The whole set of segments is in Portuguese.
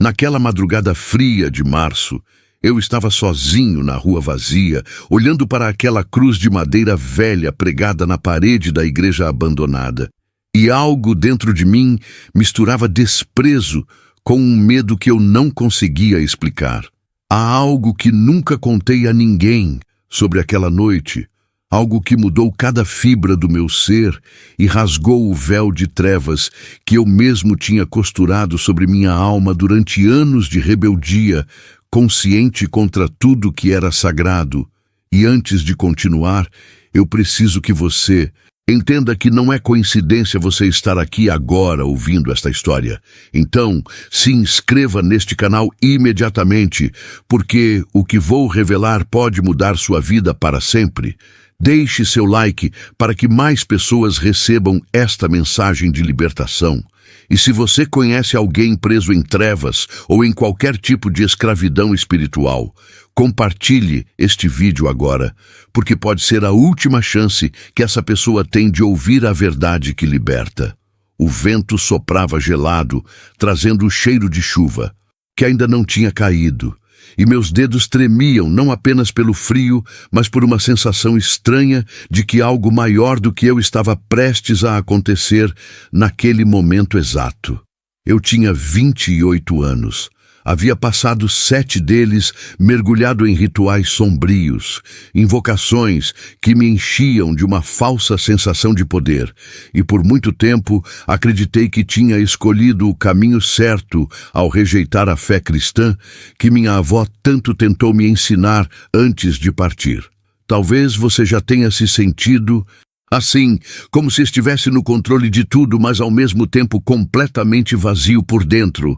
Naquela madrugada fria de março, eu estava sozinho na rua vazia, olhando para aquela cruz de madeira velha pregada na parede da igreja abandonada. E algo dentro de mim misturava desprezo com um medo que eu não conseguia explicar. Há algo que nunca contei a ninguém sobre aquela noite, algo que mudou cada fibra do meu ser e rasgou o véu de trevas que eu mesmo tinha costurado sobre minha alma durante anos de rebeldia, consciente contra tudo que era sagrado. E antes de continuar, eu preciso que você entenda que não é coincidência você estar aqui agora ouvindo esta história. Então, se inscreva neste canal imediatamente, porque o que vou revelar pode mudar sua vida para sempre. Deixe seu like para que mais pessoas recebam esta mensagem de libertação. E se você conhece alguém preso em trevas ou em qualquer tipo de escravidão espiritual, compartilhe este vídeo agora, porque pode ser a última chance que essa pessoa tem de ouvir a verdade que liberta. O vento soprava gelado, trazendo o cheiro de chuva, que ainda não tinha caído, e meus dedos tremiam não apenas pelo frio, mas por uma sensação estranha de que algo maior do que eu estava prestes a acontecer naquele momento exato. Eu tinha 28 anos. Havia passado 7 deles mergulhado em rituais sombrios, invocações que me enchiam de uma falsa sensação de poder, e por muito tempo acreditei que tinha escolhido o caminho certo ao rejeitar a fé cristã que minha avó tanto tentou me ensinar antes de partir. Talvez você já tenha se sentido assim, como se estivesse no controle de tudo, mas ao mesmo tempo completamente vazio por dentro,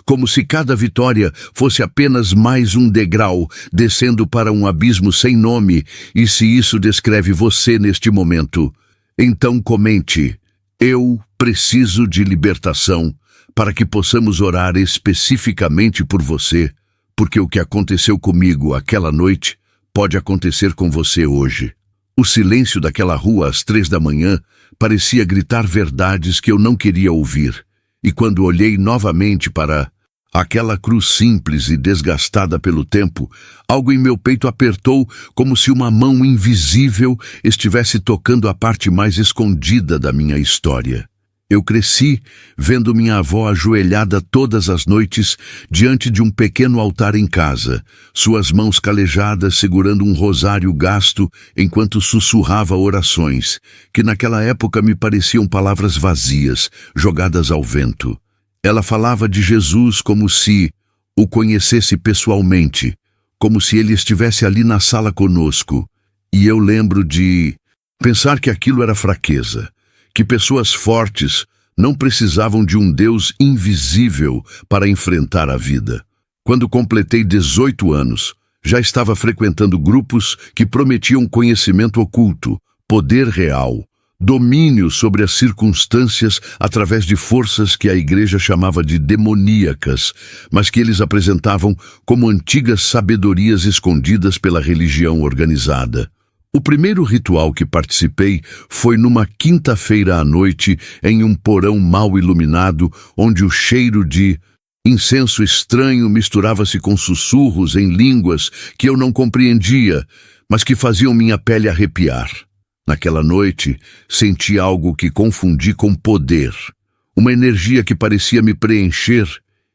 como se cada vitória fosse apenas mais um degrau descendo para um abismo sem nome. E se isso descreve você neste momento, então comente: eu preciso de libertação, para que possamos orar especificamente por você, porque o que aconteceu comigo aquela noite pode acontecer com você hoje. O silêncio daquela rua às 3 da manhã parecia gritar verdades que eu não queria ouvir. E quando olhei novamente para aquela cruz simples e desgastada pelo tempo, algo em meu peito apertou como se uma mão invisível estivesse tocando a parte mais escondida da minha história. Eu cresci vendo minha avó ajoelhada todas as noites diante de um pequeno altar em casa, suas mãos calejadas segurando um rosário gasto enquanto sussurrava orações, que naquela época me pareciam palavras vazias, jogadas ao vento. Ela falava de Jesus como se o conhecesse pessoalmente, como se ele estivesse ali na sala conosco. E eu lembro de pensar que aquilo era fraqueza, que pessoas fortes não precisavam de um Deus invisível para enfrentar a vida. Quando completei 18 anos, já estava frequentando grupos que prometiam conhecimento oculto, poder real, domínio sobre as circunstâncias através de forças que a igreja chamava de demoníacas, mas que eles apresentavam como antigas sabedorias escondidas pela religião organizada. O primeiro ritual que participei foi numa quinta-feira à noite em um porão mal iluminado, onde o cheiro de incenso estranho misturava-se com sussurros em línguas que eu não compreendia, mas que faziam minha pele arrepiar. Naquela noite, senti algo que confundi com poder, uma energia que parecia me preencher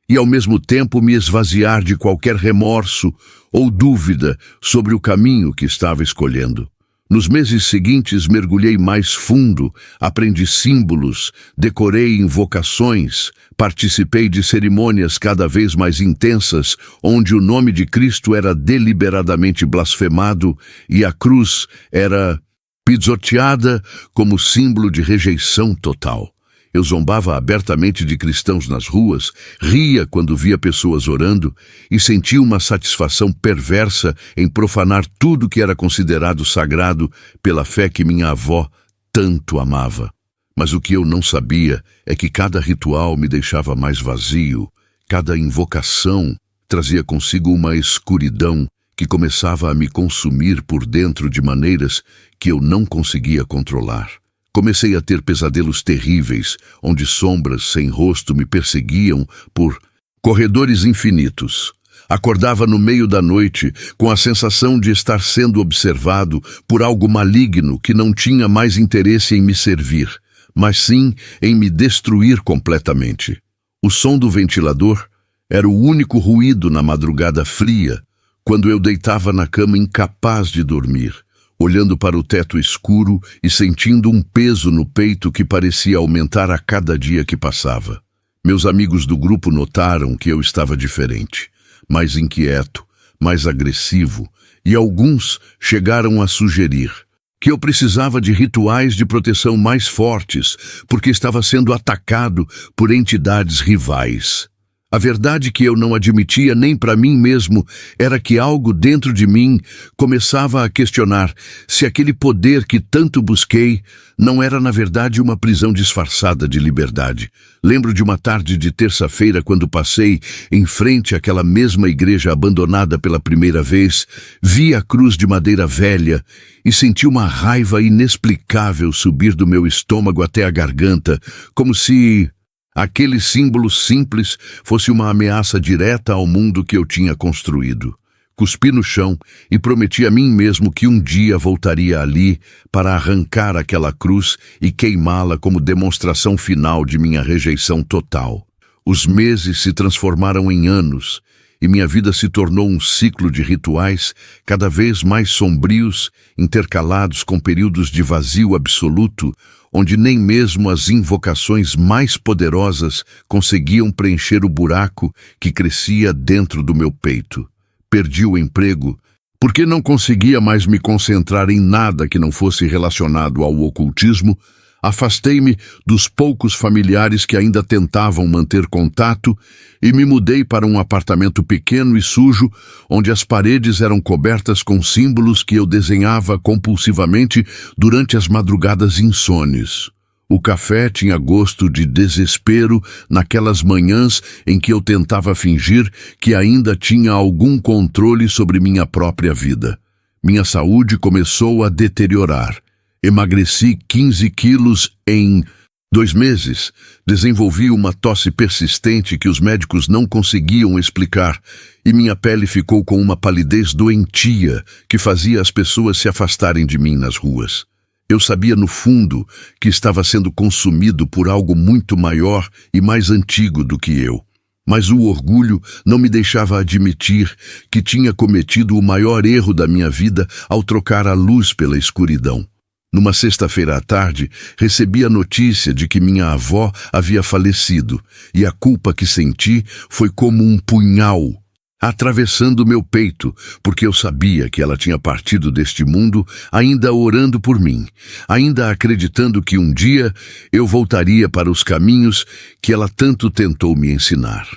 e ao mesmo tempo me esvaziar de qualquer remorso ou dúvida sobre o caminho que estava escolhendo. Nos meses seguintes mergulhei mais fundo, aprendi símbolos, decorei invocações, participei de cerimônias cada vez mais intensas, onde o nome de Cristo era deliberadamente blasfemado e a cruz era pisoteada como símbolo de rejeição total. Eu zombava abertamente de cristãos nas ruas, ria quando via pessoas orando e sentia uma satisfação perversa em profanar tudo que era considerado sagrado pela fé que minha avó tanto amava. Mas o que eu não sabia é que cada ritual me deixava mais vazio, cada invocação trazia consigo uma escuridão que começava a me consumir por dentro de maneiras que eu não conseguia controlar. Comecei a ter pesadelos terríveis, onde sombras sem rosto me perseguiam por Corredores infinitos. Acordava no meio da noite com a sensação de estar sendo observado por algo maligno que não tinha mais interesse em me servir, mas sim em me destruir completamente. O som do ventilador era o único ruído na madrugada fria, quando eu deitava na cama incapaz de dormir, olhando para o teto escuro e sentindo um peso no peito que parecia aumentar a cada dia que passava. Meus amigos do grupo notaram que eu estava diferente, mais inquieto, mais agressivo, e alguns chegaram a sugerir que eu precisava de rituais de proteção mais fortes, porque estava sendo atacado por entidades rivais. A verdade que eu não admitia nem para mim mesmo era que algo dentro de mim começava a questionar se aquele poder que tanto busquei não era na verdade uma prisão disfarçada de liberdade. Lembro de uma tarde de terça-feira quando passei em frente àquela mesma igreja abandonada pela primeira vez, vi a cruz de madeira velha e senti uma raiva inexplicável subir do meu estômago até a garganta, como se aquele símbolo simples fosse uma ameaça direta ao mundo que eu tinha construído. Cuspi no chão e prometi a mim mesmo que um dia voltaria ali para arrancar aquela cruz e queimá-la como demonstração final de minha rejeição total. Os meses se transformaram em anos e minha vida se tornou um ciclo de rituais cada vez mais sombrios, intercalados com períodos de vazio absoluto, onde nem mesmo as invocações mais poderosas conseguiam preencher o buraco que crescia dentro do meu peito. Perdi o emprego porque não conseguia mais me concentrar em nada que não fosse relacionado ao ocultismo. Afastei-me dos poucos familiares que ainda tentavam manter contato e me mudei para um apartamento pequeno e sujo, onde as paredes eram cobertas com símbolos que eu desenhava compulsivamente durante as madrugadas insones. O café tinha gosto de desespero naquelas manhãs em que eu tentava fingir que ainda tinha algum controle sobre minha própria vida. Minha saúde começou a deteriorar. Emagreci 15 quilos em 2 meses. Desenvolvi uma tosse persistente que os médicos não conseguiam explicar e minha pele ficou com uma palidez doentia que fazia as pessoas se afastarem de mim nas ruas. Eu sabia no fundo que estava sendo consumido por algo muito maior e mais antigo do que eu. Mas o orgulho não me deixava admitir que tinha cometido o maior erro da minha vida ao trocar a luz pela escuridão. Numa sexta-feira à tarde, recebi a notícia de que minha avó havia falecido, e a culpa que senti foi como um punhal atravessando meu peito, porque eu sabia que ela tinha partido deste mundo ainda orando por mim, ainda acreditando que um dia eu voltaria para os caminhos que ela tanto tentou me ensinar.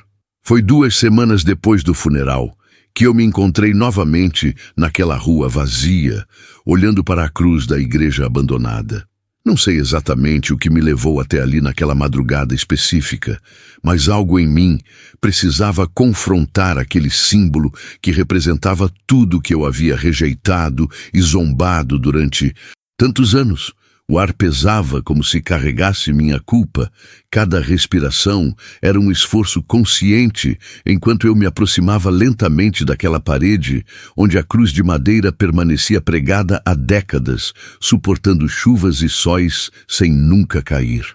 Foi 2 semanas depois do funeral que eu me encontrei novamente naquela rua vazia, olhando para a cruz da igreja abandonada. Não sei exatamente o que me levou até ali naquela madrugada específica, mas algo em mim precisava confrontar aquele símbolo que representava tudo que eu havia rejeitado e zombado durante tantos anos. O ar pesava como se carregasse minha culpa. Cada respiração era um esforço consciente enquanto eu me aproximava lentamente daquela parede onde a cruz de madeira permanecia pregada há décadas, suportando chuvas e sóis sem nunca cair.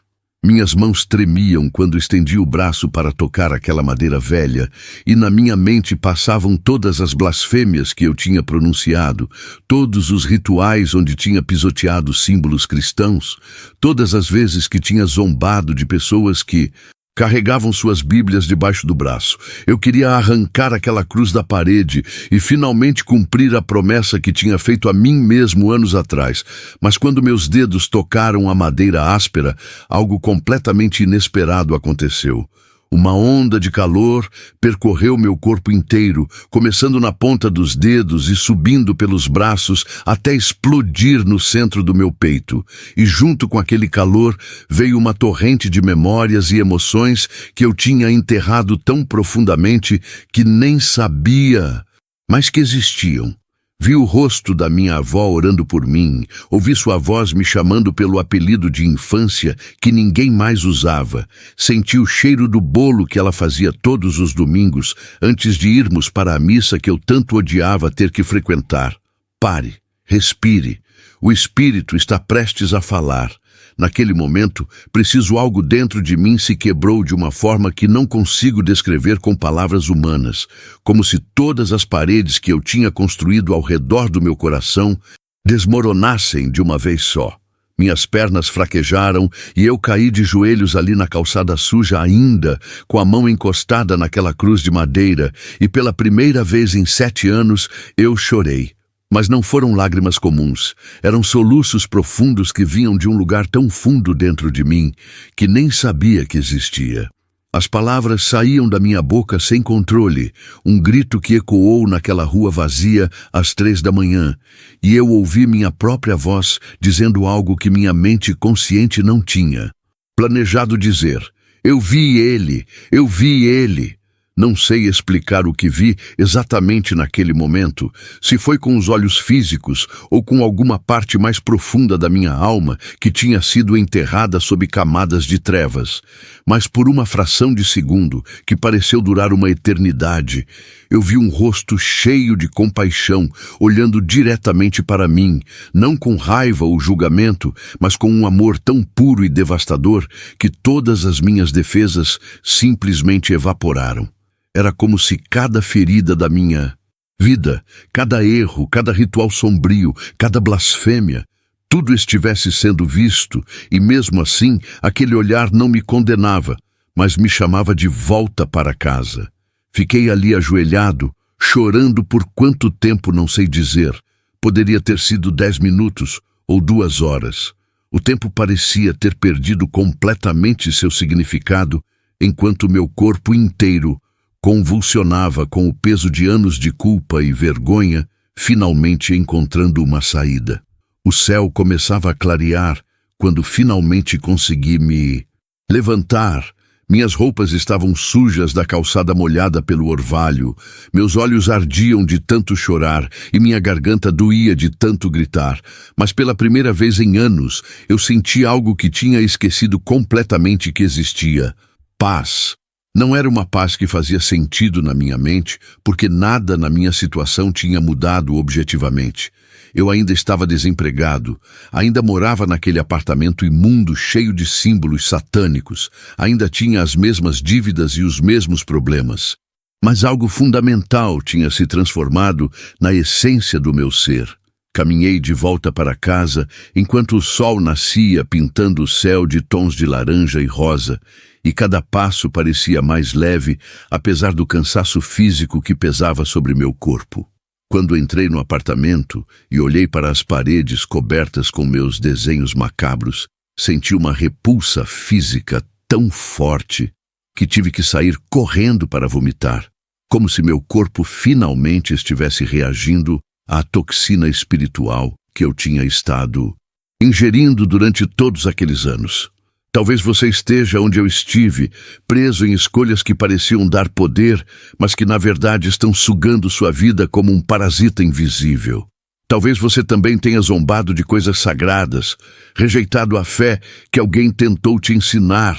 Minhas mãos tremiam quando estendi o braço para tocar aquela madeira velha, e na minha mente passavam todas as blasfêmias que eu tinha pronunciado, todos os rituais onde tinha pisoteado símbolos cristãos, todas as vezes que tinha zombado de pessoas que carregavam suas Bíblias debaixo do braço. Eu queria arrancar aquela cruz da parede e finalmente cumprir a promessa que tinha feito a mim mesmo anos atrás. Mas quando meus dedos tocaram a madeira áspera, algo completamente inesperado aconteceu. Uma onda de calor percorreu meu corpo inteiro, começando na ponta dos dedos e subindo pelos braços até explodir no centro do meu peito. E junto com aquele calor veio uma torrente de memórias e emoções que eu tinha enterrado tão profundamente que nem sabia, mas que existiam. Vi o rosto da minha avó orando por mim, ouvi sua voz me chamando pelo apelido de infância que ninguém mais usava, senti o cheiro do bolo que ela fazia todos os domingos antes de irmos para a missa que eu tanto odiava ter que frequentar. Pare, respire, o Espírito está prestes a falar. Naquele momento, algo dentro de mim se quebrou de uma forma que não consigo descrever com palavras humanas, como se todas as paredes que eu tinha construído ao redor do meu coração desmoronassem de uma vez só. Minhas pernas fraquejaram e eu caí de joelhos ali na calçada suja ainda, com a mão encostada naquela cruz de madeira, e pela primeira vez em 7 anos eu chorei. Mas não foram lágrimas comuns, eram soluços profundos que vinham de um lugar tão fundo dentro de mim que nem sabia que existia. As palavras saíam da minha boca sem controle, um grito que ecoou naquela rua vazia às 3 da manhã, e eu ouvi minha própria voz dizendo algo que minha mente consciente não tinha planejado dizer. Eu vi ele, eu vi ele. Não sei explicar o que vi exatamente naquele momento, se foi com os olhos físicos ou com alguma parte mais profunda da minha alma que tinha sido enterrada sob camadas de trevas. Mas por uma fração de segundo, que pareceu durar uma eternidade, eu vi um rosto cheio de compaixão, olhando diretamente para mim, não com raiva ou julgamento, mas com um amor tão puro e devastador que todas as minhas defesas simplesmente evaporaram. Era como se cada ferida da minha vida, cada erro, cada ritual sombrio, cada blasfêmia, tudo estivesse sendo visto, e mesmo assim aquele olhar não me condenava, mas me chamava de volta para casa. Fiquei ali ajoelhado, chorando por quanto tempo não sei dizer. Poderia ter sido 10 minutos ou 2 horas. O tempo parecia ter perdido completamente seu significado, enquanto meu corpo inteiro convulsionava com o peso de anos de culpa e vergonha, finalmente encontrando uma saída. O céu começava a clarear quando finalmente consegui me levantar. Minhas roupas estavam sujas da calçada molhada pelo orvalho, meus olhos ardiam de tanto chorar e minha garganta doía de tanto gritar, mas pela primeira vez em anos eu senti algo que tinha esquecido completamente que existia: paz. Não era uma paz que fazia sentido na minha mente, porque nada na minha situação tinha mudado objetivamente. Eu ainda estava desempregado, ainda morava naquele apartamento imundo cheio de símbolos satânicos, ainda tinha as mesmas dívidas e os mesmos problemas. Mas algo fundamental tinha se transformado na essência do meu ser. Caminhei de volta para casa enquanto o sol nascia pintando o céu de tons de laranja e rosa, e cada passo parecia mais leve, apesar do cansaço físico que pesava sobre meu corpo. Quando entrei no apartamento e olhei para as paredes cobertas com meus desenhos macabros, senti uma repulsa física tão forte que tive que sair correndo para vomitar, como se meu corpo finalmente estivesse reagindo à toxina espiritual que eu tinha estado ingerindo durante todos aqueles anos. Talvez você esteja onde eu estive, preso em escolhas que pareciam dar poder, mas que na verdade estão sugando sua vida como um parasita invisível. Talvez você também tenha zombado de coisas sagradas, rejeitado a fé que alguém tentou te ensinar,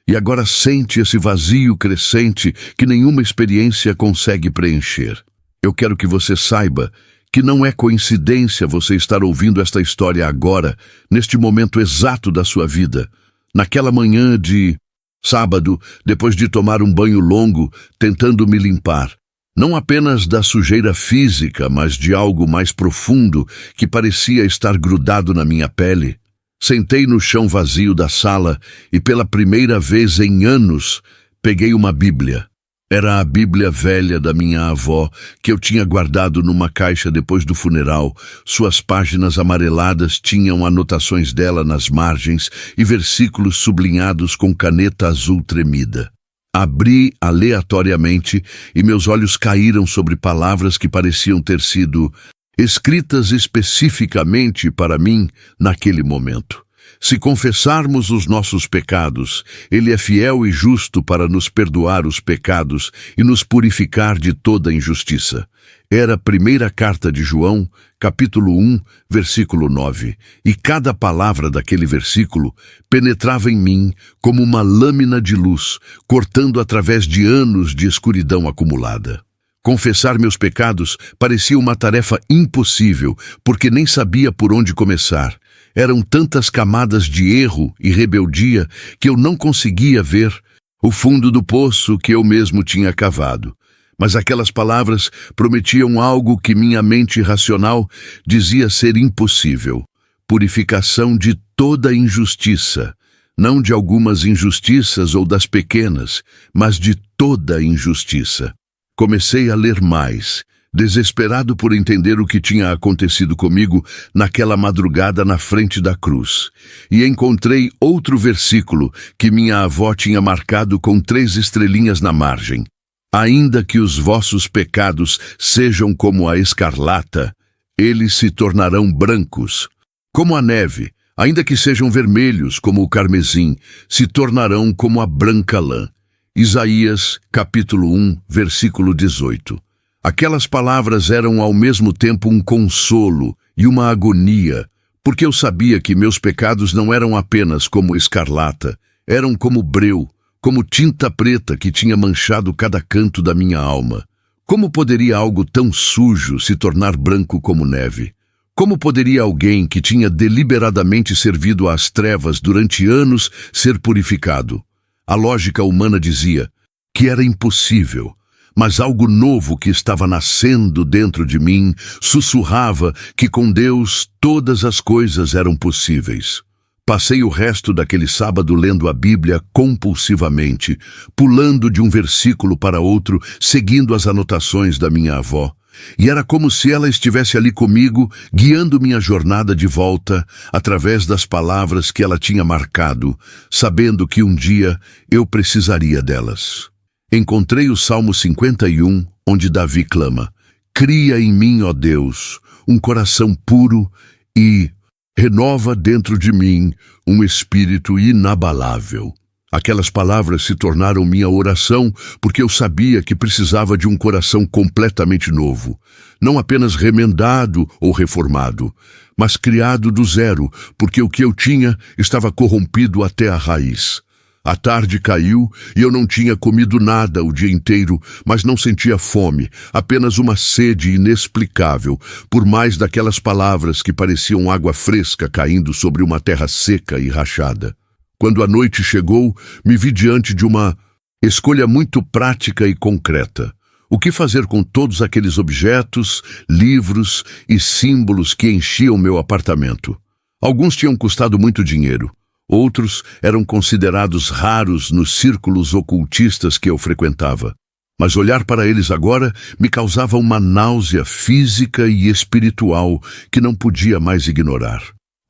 e agora sente esse vazio crescente que nenhuma experiência consegue preencher. Eu quero que você saiba que não é coincidência você estar ouvindo esta história agora, neste momento exato da sua vida. Naquela manhã de sábado, depois de tomar um banho longo, tentando me limpar, não apenas da sujeira física, mas de algo mais profundo que parecia estar grudado na minha pele, sentei no chão vazio da sala e pela primeira vez em anos peguei uma Bíblia. Era a Bíblia velha da minha avó, que eu tinha guardado numa caixa depois do funeral. Suas páginas amareladas tinham anotações dela nas margens e versículos sublinhados com caneta azul tremida. Abri aleatoriamente e meus olhos caíram sobre palavras que pareciam ter sido escritas especificamente para mim naquele momento. Se confessarmos os nossos pecados, Ele é fiel e justo para nos perdoar os pecados e nos purificar de toda injustiça. Era a primeira carta de João, capítulo 1, versículo 9, e cada palavra daquele versículo penetrava em mim como uma lâmina de luz, cortando através de anos de escuridão acumulada. Confessar meus pecados parecia uma tarefa impossível, porque nem sabia por onde começar. Eram tantas camadas de erro e rebeldia que eu não conseguia ver o fundo do poço que eu mesmo tinha cavado. Mas aquelas palavras prometiam algo que minha mente racional dizia ser impossível: purificação de toda injustiça, não de algumas injustiças ou das pequenas, mas de toda injustiça. Comecei a ler mais, desesperado por entender o que tinha acontecido comigo naquela madrugada na frente da cruz, e encontrei outro versículo que minha avó tinha marcado com 3 estrelinhas na margem. Ainda que os vossos pecados sejam como a escarlata, eles se tornarão brancos, como a neve. Ainda que sejam vermelhos como o carmesim, se tornarão como a branca lã. Isaías, capítulo 1, versículo 18. Aquelas palavras eram ao mesmo tempo um consolo e uma agonia, porque eu sabia que meus pecados não eram apenas como escarlata, eram como breu, como tinta preta que tinha manchado cada canto da minha alma. Como poderia algo tão sujo se tornar branco como neve? Como poderia alguém que tinha deliberadamente servido às trevas durante anos ser purificado? A lógica humana dizia que era impossível, mas algo novo que estava nascendo dentro de mim sussurrava que com Deus todas as coisas eram possíveis. Passei o resto daquele sábado lendo a Bíblia compulsivamente, pulando de um versículo para outro, seguindo as anotações da minha avó. E era como se ela estivesse ali comigo, guiando minha jornada de volta, através das palavras que ela tinha marcado, sabendo que um dia eu precisaria delas. Encontrei o Salmo 51, onde Davi clama: cria em mim, ó Deus, um coração puro e renova dentro de mim um espírito inabalável. Aquelas palavras se tornaram minha oração porque eu sabia que precisava de um coração completamente novo, não apenas remendado ou reformado, mas criado do zero, porque o que eu tinha estava corrompido até a raiz. A tarde caiu e eu não tinha comido nada o dia inteiro, mas não sentia fome, apenas uma sede inexplicável, por mais daquelas palavras que pareciam água fresca caindo sobre uma terra seca e rachada. Quando a noite chegou, me vi diante de uma escolha muito prática e concreta. O que fazer com todos aqueles objetos, livros e símbolos que enchiam meu apartamento? Alguns tinham custado muito dinheiro. Outros eram considerados raros nos círculos ocultistas que eu frequentava. Mas olhar para eles agora me causava uma náusea física e espiritual que não podia mais ignorar.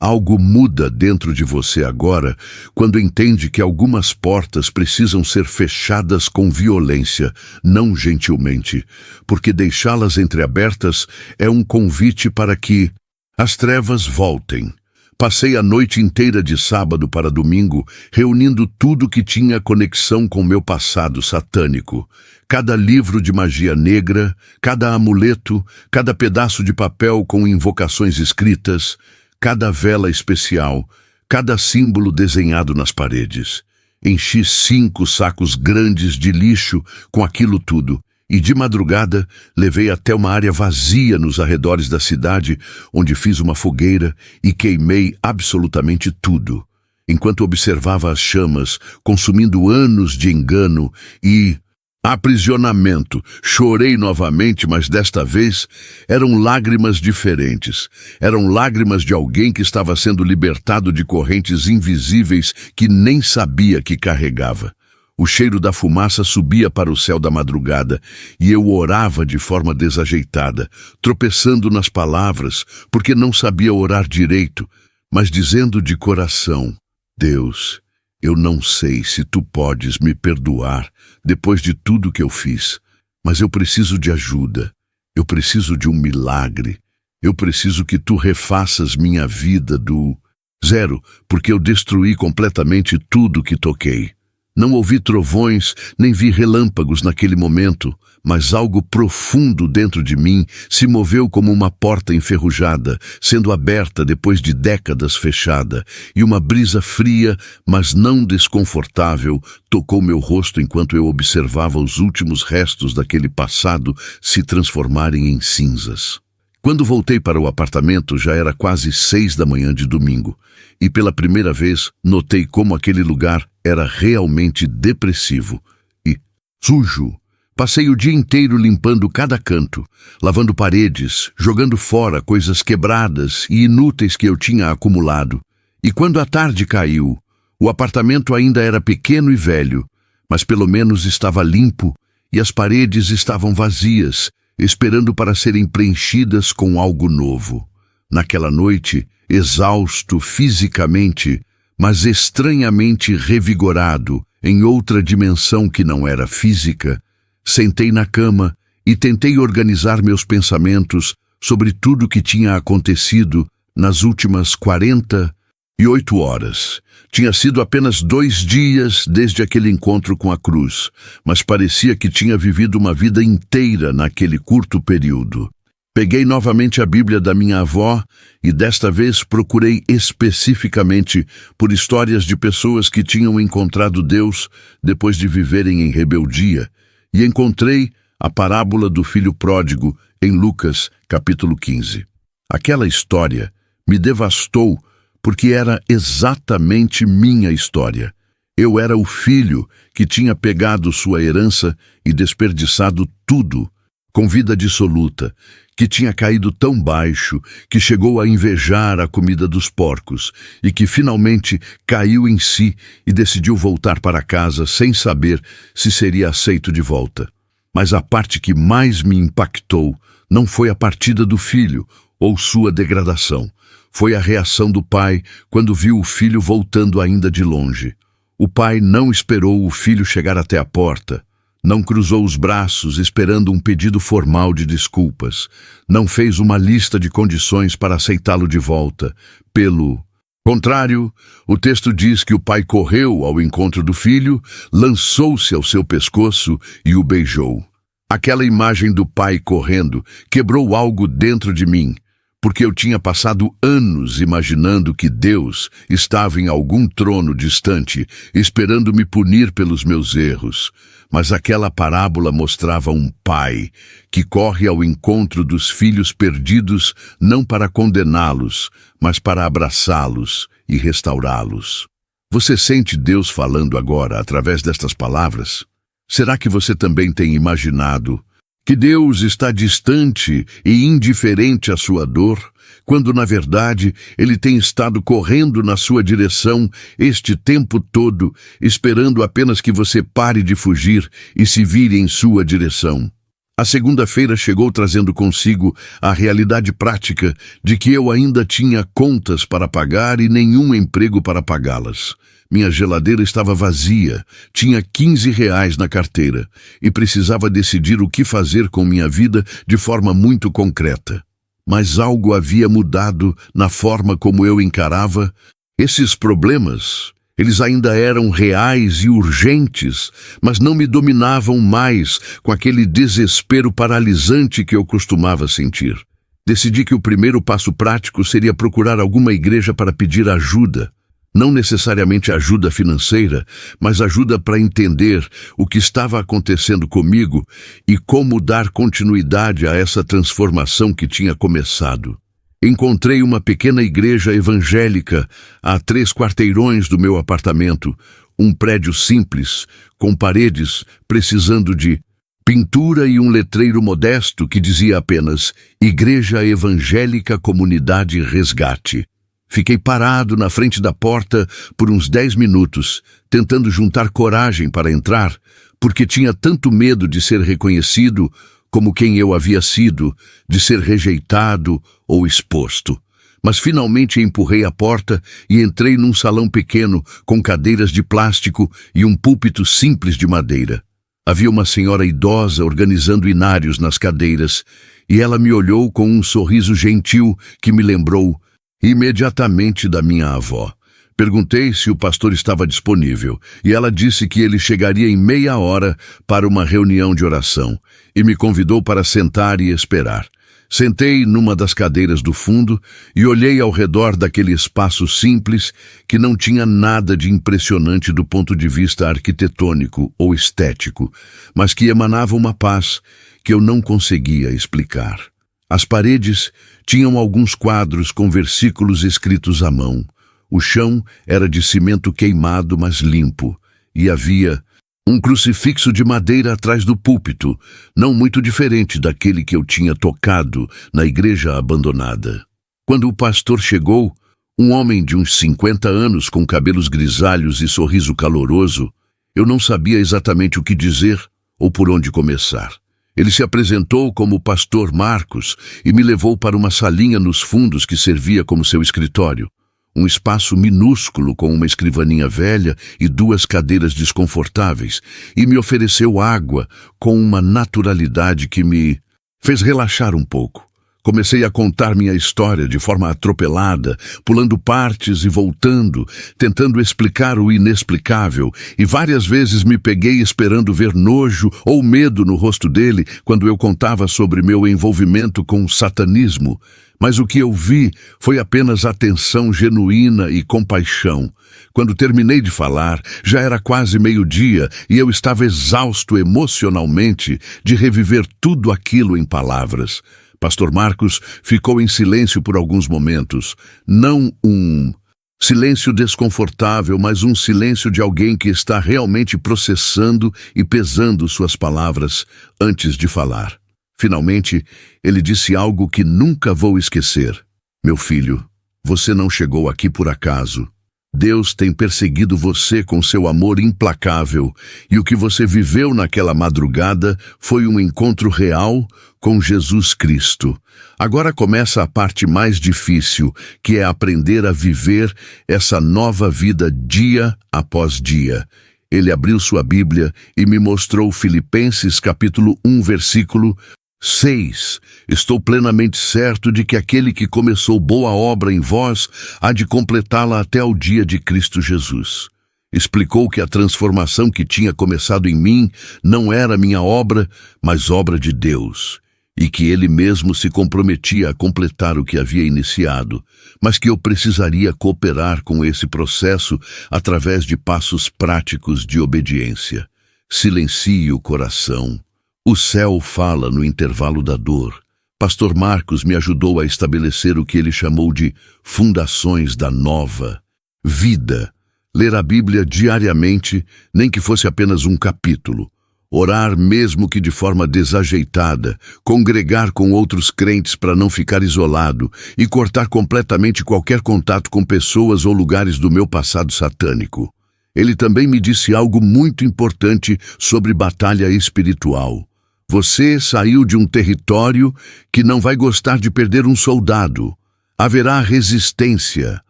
Algo muda dentro de você agora quando entende que algumas portas precisam ser fechadas com violência, não gentilmente, porque deixá-las entreabertas é um convite para que as trevas voltem. Passei a noite inteira de sábado para domingo reunindo tudo que tinha conexão com meu passado satânico. Cada livro de magia negra, cada amuleto, cada pedaço de papel com invocações escritas, cada vela especial, cada símbolo desenhado nas paredes. Enchi 5 sacos grandes de lixo com aquilo tudo. E de madrugada, levei até uma área vazia nos arredores da cidade, onde fiz uma fogueira e queimei absolutamente tudo, enquanto observava as chamas, consumindo anos de engano e aprisionamento. Chorei novamente, mas desta vez eram lágrimas diferentes. Eram lágrimas de alguém que estava sendo libertado de correntes invisíveis que nem sabia que carregava. O cheiro da fumaça subia para o céu da madrugada e eu orava de forma desajeitada, tropeçando nas palavras, porque não sabia orar direito, mas dizendo de coração: Deus, eu não sei se tu podes me perdoar depois de tudo que eu fiz, mas eu preciso de ajuda, eu preciso de um milagre, eu preciso que tu refaças minha vida do Zero, porque eu destruí completamente tudo que toquei. Não ouvi trovões, nem vi relâmpagos naquele momento, mas algo profundo dentro de mim se moveu como uma porta enferrujada, sendo aberta depois de décadas fechada, e uma brisa fria, mas não desconfortável, tocou meu rosto enquanto eu observava os últimos restos daquele passado se transformarem em cinzas. Quando voltei para o apartamento, já era quase 6 da manhã de domingo, e pela primeira vez notei como aquele lugar era realmente depressivo e sujo. Passei o dia inteiro limpando cada canto, lavando paredes, jogando fora coisas quebradas e inúteis que eu tinha acumulado. E quando a tarde caiu, o apartamento ainda era pequeno e velho, mas pelo menos estava limpo e as paredes estavam vazias, esperando para serem preenchidas com algo novo. Naquela noite, exausto fisicamente, mas estranhamente revigorado em outra dimensão que não era física, sentei na cama e tentei organizar meus pensamentos sobre tudo que tinha acontecido nas últimas 48 horas. Tinha sido apenas 2 dias desde aquele encontro com a cruz, mas parecia que tinha vivido uma vida inteira naquele curto período. Peguei novamente a Bíblia da minha avó e desta vez procurei especificamente por histórias de pessoas que tinham encontrado Deus depois de viverem em rebeldia, e encontrei a parábola do filho pródigo em Lucas, capítulo 15. Aquela história me devastou porque era exatamente minha história. Eu era o filho que tinha pegado sua herança e desperdiçado tudo, com vida dissoluta, que tinha caído tão baixo que chegou a invejar a comida dos porcos e que finalmente caiu em si e decidiu voltar para casa sem saber se seria aceito de volta. Mas a parte que mais me impactou não foi a partida do filho ou sua degradação. Foi a reação do pai quando viu o filho voltando ainda de longe. O pai não esperou o filho chegar até a porta. Não cruzou os braços esperando um pedido formal de desculpas. Não fez uma lista de condições para aceitá-lo de volta. Pelo contrário, o texto diz que o pai correu ao encontro do filho, lançou-se ao seu pescoço e o beijou. Aquela imagem do pai correndo quebrou algo dentro de mim, porque eu tinha passado anos imaginando que Deus estava em algum trono distante, esperando me punir pelos meus erros. Mas aquela parábola mostrava um pai que corre ao encontro dos filhos perdidos não para condená-los, mas para abraçá-los e restaurá-los. Você sente Deus falando agora através destas palavras? Será que você também tem imaginado que Deus está distante e indiferente à sua dor, quando na verdade Ele tem estado correndo na sua direção este tempo todo, esperando apenas que você pare de fugir e se vire em sua direção? A segunda-feira chegou trazendo consigo a realidade prática de que eu ainda tinha contas para pagar e nenhum emprego para pagá-las. Minha geladeira estava vazia, tinha R$ 15 na carteira e precisava decidir o que fazer com minha vida de forma muito concreta. Mas algo havia mudado na forma como eu encarava esses problemas. Eles ainda eram reais e urgentes, mas não me dominavam mais com aquele desespero paralisante que eu costumava sentir. Decidi que o primeiro passo prático seria procurar alguma igreja para pedir ajuda. Não necessariamente ajuda financeira, mas ajuda para entender o que estava acontecendo comigo e como dar continuidade a essa transformação que tinha começado. Encontrei uma pequena igreja evangélica a 3 quarteirões do meu apartamento, um prédio simples, com paredes precisando de pintura e um letreiro modesto que dizia apenas Igreja Evangélica Comunidade Resgate. Fiquei parado na frente da porta por uns 10 minutos, tentando juntar coragem para entrar, porque tinha tanto medo de ser reconhecido como quem eu havia sido, de ser rejeitado ou exposto. Mas finalmente empurrei a porta e entrei num salão pequeno com cadeiras de plástico e um púlpito simples de madeira. Havia uma senhora idosa organizando inários nas cadeiras, e ela me olhou com um sorriso gentil que me lembrou Imediatamente da minha avó. Perguntei se o pastor estava disponível, e ela disse que ele chegaria em meia hora para uma reunião de oração, e me convidou para sentar e esperar. Sentei numa das cadeiras do fundo e olhei ao redor daquele espaço simples que não tinha nada de impressionante do ponto de vista arquitetônico ou estético, mas que emanava uma paz que eu não conseguia explicar. As paredes tinham alguns quadros com versículos escritos à mão. O chão era de cimento queimado, mas limpo, e havia um crucifixo de madeira atrás do púlpito, não muito diferente daquele que eu tinha tocado na igreja abandonada. Quando o pastor chegou, um homem de uns 50 anos com cabelos grisalhos e sorriso caloroso, eu não sabia exatamente o que dizer ou por onde começar. Ele se apresentou como o pastor Marcos e me levou para uma salinha nos fundos que servia como seu escritório. Um espaço minúsculo com uma escrivaninha velha e duas cadeiras desconfortáveis, e me ofereceu água com uma naturalidade que me fez relaxar um pouco. Comecei a contar minha história de forma atropelada, pulando partes e voltando, tentando explicar o inexplicável, e várias vezes me peguei esperando ver nojo ou medo no rosto dele quando eu contava sobre meu envolvimento com o satanismo. Mas o que eu vi foi apenas atenção genuína e compaixão. Quando terminei de falar, já era quase meio-dia e eu estava exausto emocionalmente de reviver tudo aquilo em palavras. Pastor Marcos ficou em silêncio por alguns momentos. Não um silêncio desconfortável, mas um silêncio de alguém que está realmente processando e pesando suas palavras antes de falar. Finalmente, ele disse algo que nunca vou esquecer. Meu filho, você não chegou aqui por acaso. Deus tem perseguido você com seu amor implacável, e o que você viveu naquela madrugada foi um encontro real com Jesus Cristo. Agora começa a parte mais difícil, que é aprender a viver essa nova vida dia após dia. Ele abriu sua Bíblia e me mostrou Filipenses capítulo 1, versículo 6. Estou plenamente certo de que aquele que começou boa obra em vós há de completá-la até ao dia de Cristo Jesus. Explicou que a transformação que tinha começado em mim não era minha obra, mas obra de Deus, e que Ele mesmo se comprometia a completar o que havia iniciado, mas que eu precisaria cooperar com esse processo através de passos práticos de obediência. Silencie o coração. O céu fala no intervalo da dor. Pastor Marcos me ajudou a estabelecer o que ele chamou de fundações da nova vida. Ler a Bíblia diariamente, nem que fosse apenas um capítulo. Orar mesmo que de forma desajeitada, congregar com outros crentes para não ficar isolado e cortar completamente qualquer contato com pessoas ou lugares do meu passado satânico. Ele também me disse algo muito importante sobre batalha espiritual. Você saiu de um território que não vai gostar de perder um soldado. Haverá resistência,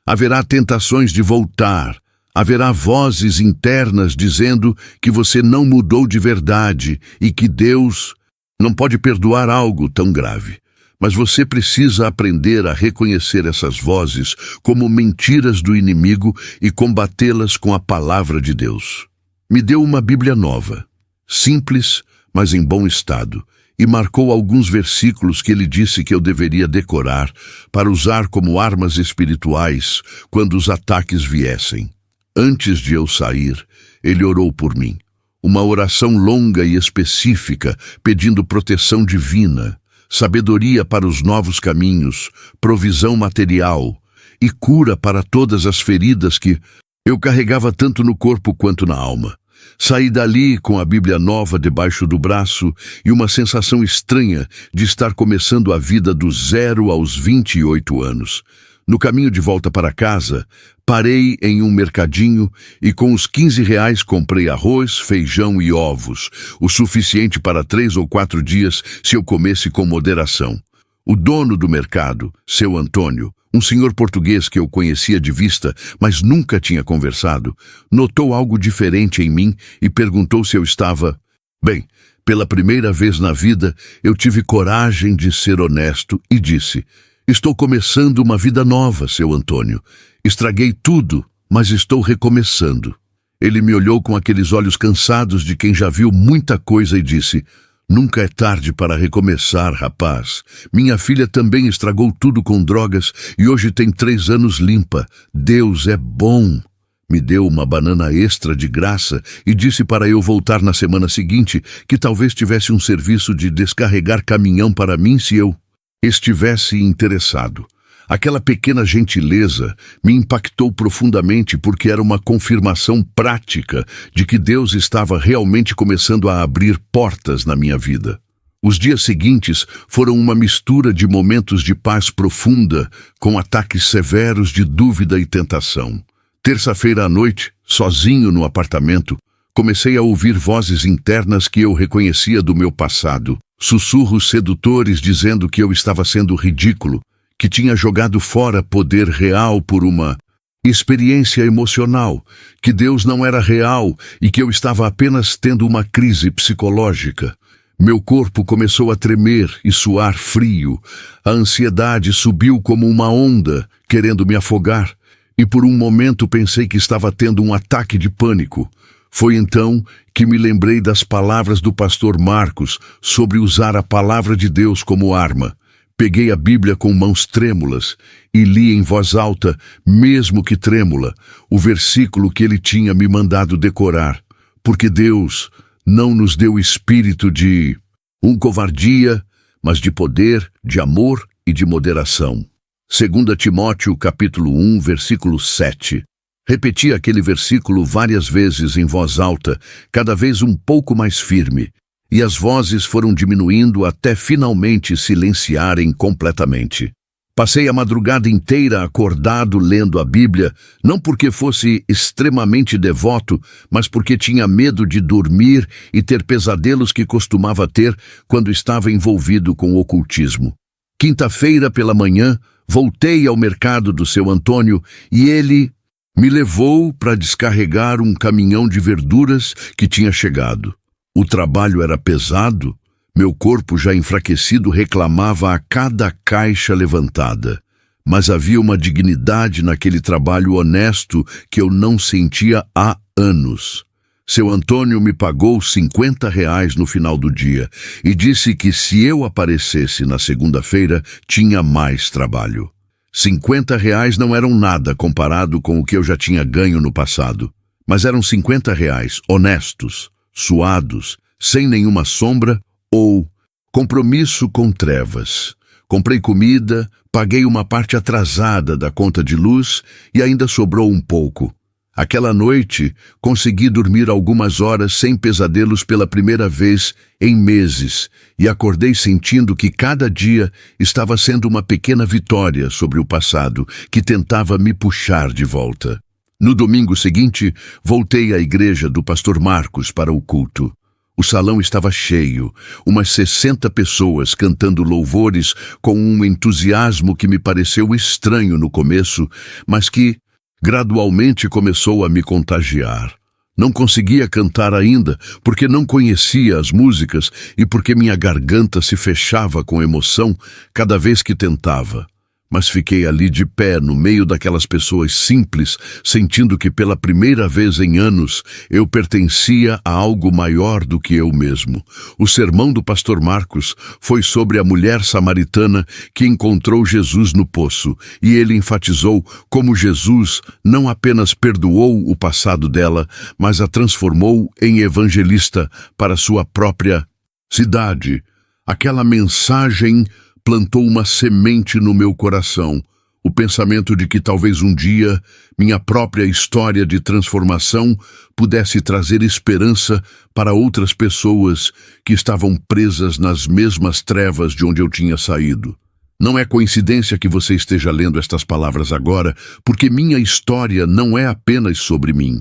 haverá tentações de voltar, haverá vozes internas dizendo que você não mudou de verdade e que Deus não pode perdoar algo tão grave. Mas você precisa aprender a reconhecer essas vozes como mentiras do inimigo e combatê-las com a palavra de Deus. Me deu uma Bíblia nova, simples, mas em bom estado, e marcou alguns versículos que ele disse que eu deveria decorar para usar como armas espirituais quando os ataques viessem. Antes de eu sair, ele orou por mim. Uma oração longa e específica, pedindo proteção divina, sabedoria para os novos caminhos, provisão material e cura para todas as feridas que eu carregava tanto no corpo quanto na alma. Saí dali com a Bíblia nova debaixo do braço e uma sensação estranha de estar começando a vida do 0 aos 28 anos. No caminho de volta para casa, parei em um mercadinho e com os R$ 15 comprei arroz, feijão e ovos, o suficiente para 3 ou 4 dias se eu comesse com moderação. O dono do mercado, seu Antônio, um senhor português que eu conhecia de vista, mas nunca tinha conversado, notou algo diferente em mim e perguntou se eu estava bem. Pela primeira vez na vida, eu tive coragem de ser honesto e disse: Estou começando uma vida nova, seu Antônio. Estraguei tudo, mas estou recomeçando. Ele me olhou com aqueles olhos cansados de quem já viu muita coisa e disse: nunca é tarde para recomeçar, rapaz. Minha filha também estragou tudo com drogas e hoje tem 3 anos limpa. Deus é bom. Me deu uma banana extra de graça e disse para eu voltar na semana seguinte, que talvez tivesse um serviço de descarregar caminhão para mim se eu estivesse interessado. Aquela pequena gentileza me impactou profundamente porque era uma confirmação prática de que Deus estava realmente começando a abrir portas na minha vida. Os dias seguintes foram uma mistura de momentos de paz profunda com ataques severos de dúvida e tentação. Terça-feira à noite, sozinho no apartamento, comecei a ouvir vozes internas que eu reconhecia do meu passado, sussurros sedutores dizendo que eu estava sendo ridículo, que tinha jogado fora poder real por uma experiência emocional, que Deus não era real e que eu estava apenas tendo uma crise psicológica. Meu corpo começou a tremer e suar frio. A ansiedade subiu como uma onda, querendo me afogar, e por um momento pensei que estava tendo um ataque de pânico. Foi então que me lembrei das palavras do pastor Marcos sobre usar a palavra de Deus como arma. Peguei a Bíblia com mãos trêmulas e li em voz alta, mesmo que trêmula, o versículo que ele tinha me mandado decorar. Porque Deus não nos deu espírito de covardia, mas de poder, de amor e de moderação. 2 Timóteo capítulo 1, versículo 7. Repeti aquele versículo várias vezes em voz alta, cada vez um pouco mais firme. E as vozes foram diminuindo até finalmente silenciarem completamente. Passei a madrugada inteira acordado lendo a Bíblia, não porque fosse extremamente devoto, mas porque tinha medo de dormir e ter pesadelos que costumava ter quando estava envolvido com o ocultismo. Quinta-feira pela manhã, voltei ao mercado do seu Antônio e ele me levou para descarregar um caminhão de verduras que tinha chegado. O trabalho era pesado, meu corpo já enfraquecido reclamava a cada caixa levantada. Mas havia uma dignidade naquele trabalho honesto que eu não sentia há anos. Seu Antônio me pagou R$ 50 no final do dia e disse que se eu aparecesse na segunda-feira, tinha mais trabalho. R$ 50 não eram nada comparado com o que eu já tinha ganho no passado, mas eram R$ 50 honestos, suados, sem nenhuma sombra ou compromisso com trevas. Comprei comida, paguei uma parte atrasada da conta de luz e ainda sobrou um pouco. Aquela noite, consegui dormir algumas horas sem pesadelos pela primeira vez em meses e acordei sentindo que cada dia estava sendo uma pequena vitória sobre o passado que tentava me puxar de volta. No domingo seguinte, voltei à igreja do pastor Marcos para o culto. O salão estava cheio, umas 60 pessoas cantando louvores com um entusiasmo que me pareceu estranho no começo, mas que gradualmente começou a me contagiar. Não conseguia cantar ainda, porque não conhecia as músicas e porque minha garganta se fechava com emoção cada vez que tentava. Mas fiquei ali de pé no meio daquelas pessoas simples, sentindo que pela primeira vez em anos eu pertencia a algo maior do que eu mesmo. O sermão do pastor Marcos foi sobre a mulher samaritana que encontrou Jesus no poço, e ele enfatizou como Jesus não apenas perdoou o passado dela, mas a transformou em evangelista para sua própria cidade. Aquela mensagem plantou uma semente no meu coração, o pensamento de que talvez um dia minha própria história de transformação pudesse trazer esperança para outras pessoas que estavam presas nas mesmas trevas de onde eu tinha saído. Não é coincidência que você esteja lendo estas palavras agora, porque minha história não é apenas sobre mim.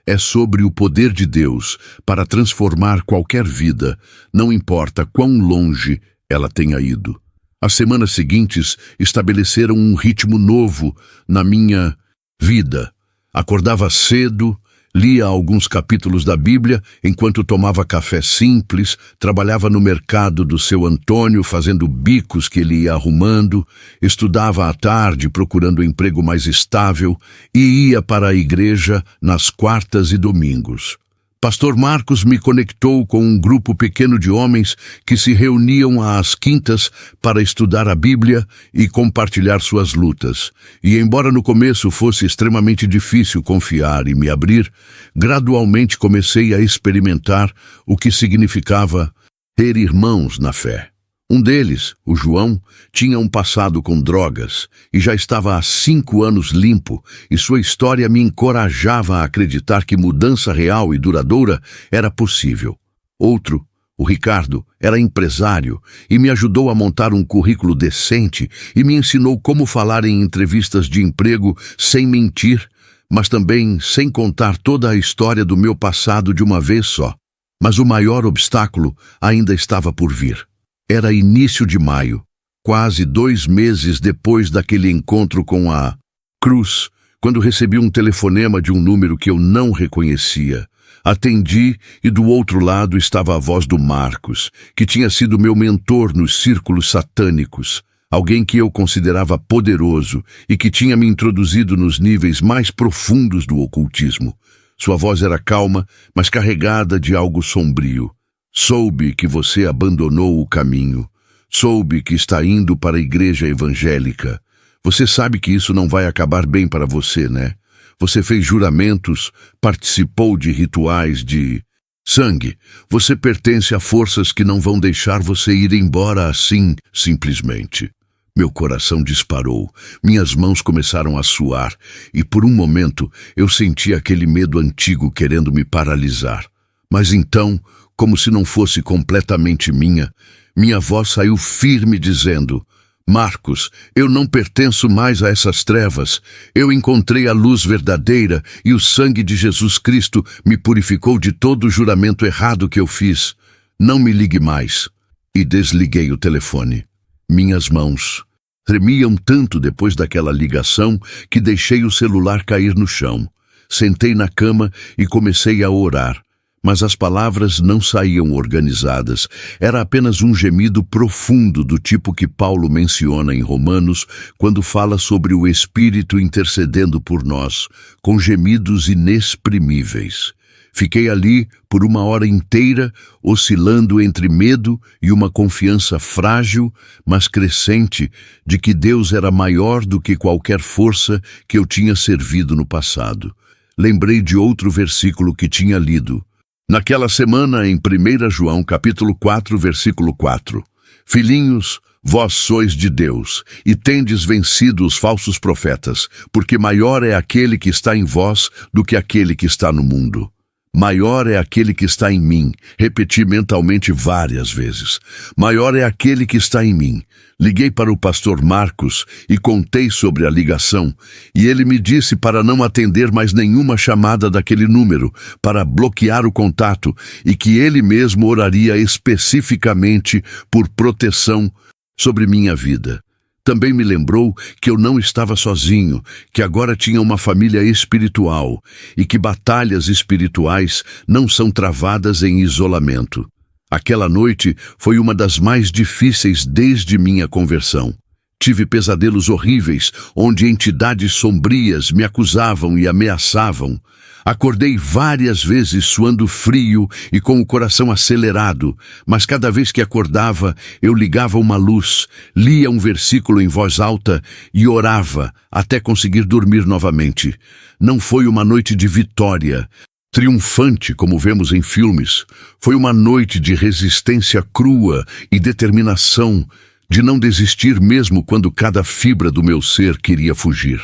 É sobre o poder de Deus para transformar qualquer vida, não importa quão longe ela tenha ido. As semanas seguintes estabeleceram um ritmo novo na minha vida. Acordava cedo, Lia alguns capítulos da Bíblia enquanto tomava café simples, trabalhava no mercado do seu Antônio fazendo bicos que ele ia arrumando, estudava à tarde procurando um emprego mais estável e ia para a igreja nas quartas e domingos. Pastor Marcos me conectou com um grupo pequeno de homens que se reuniam às quintas para estudar a Bíblia e compartilhar suas lutas. E embora no começo fosse extremamente difícil confiar e me abrir, gradualmente comecei a experimentar o que significava ter irmãos na fé. Um deles, o João, tinha um passado com drogas e já estava há 5 anos limpo, e sua história me encorajava a acreditar que mudança real e duradoura era possível. Outro, o Ricardo, era empresário e me ajudou a montar um currículo decente e me ensinou como falar em entrevistas de emprego sem mentir, mas também sem contar toda a história do meu passado de uma vez só. Mas o maior obstáculo ainda estava por vir. Era início de maio, quase 2 meses depois daquele encontro com a Cruz, quando recebi um telefonema de um número que eu não reconhecia. Atendi e do outro lado estava a voz do Marcos, que tinha sido meu mentor nos círculos satânicos, alguém que eu considerava poderoso e que tinha me introduzido nos níveis mais profundos do ocultismo. Sua voz era calma, mas carregada de algo sombrio. Soube que você abandonou o caminho. Soube que está indo para a igreja evangélica. Você sabe que isso não vai acabar bem para você, né? Você fez juramentos, participou de rituais de sangue. Você pertence a forças que não vão deixar você ir embora assim, simplesmente. Meu coração disparou, minhas mãos começaram a suar, e por um momento eu senti aquele medo antigo querendo me paralisar. Mas então, como se não fosse completamente minha voz saiu firme dizendo: Marcos, eu não pertenço mais a essas trevas. Eu encontrei a luz verdadeira e o sangue de Jesus Cristo me purificou de todo o juramento errado que eu fiz. Não me ligue mais. E desliguei o telefone. Minhas mãos tremiam tanto depois daquela ligação que deixei o celular cair no chão. Sentei na cama e comecei a orar. Mas as palavras não saíam organizadas. Era apenas um gemido profundo do tipo que Paulo menciona em Romanos, quando fala sobre o Espírito intercedendo por nós, com gemidos inexprimíveis. Fiquei ali por 1 hora inteira, oscilando entre medo e uma confiança frágil, mas crescente, de que Deus era maior do que qualquer força que eu tinha servido no passado. Lembrei de outro versículo que tinha lido. Naquela semana, em 1 João, capítulo 4, versículo 4. Filhinhos, vós sois de Deus, e tendes vencido os falsos profetas, porque maior é aquele que está em vós do que aquele que está no mundo. Maior é aquele que está em mim, repeti mentalmente várias vezes. Maior é aquele que está em mim. Liguei para o pastor Marcos e contei sobre a ligação, e ele me disse para não atender mais nenhuma chamada daquele número, para bloquear o contato, e que ele mesmo oraria especificamente por proteção sobre minha vida. Também me lembrou que eu não estava sozinho, que agora tinha uma família espiritual e que batalhas espirituais não são travadas em isolamento. Aquela noite foi uma das mais difíceis desde minha conversão. Tive pesadelos horríveis, onde entidades sombrias me acusavam e ameaçavam. Acordei várias vezes suando frio e com o coração acelerado, mas cada vez que acordava, eu ligava uma luz, lia um versículo em voz alta e orava até conseguir dormir novamente. Não foi uma noite de vitória, triunfante como vemos em filmes. Foi uma noite de resistência crua e determinação, de não desistir mesmo quando cada fibra do meu ser queria fugir.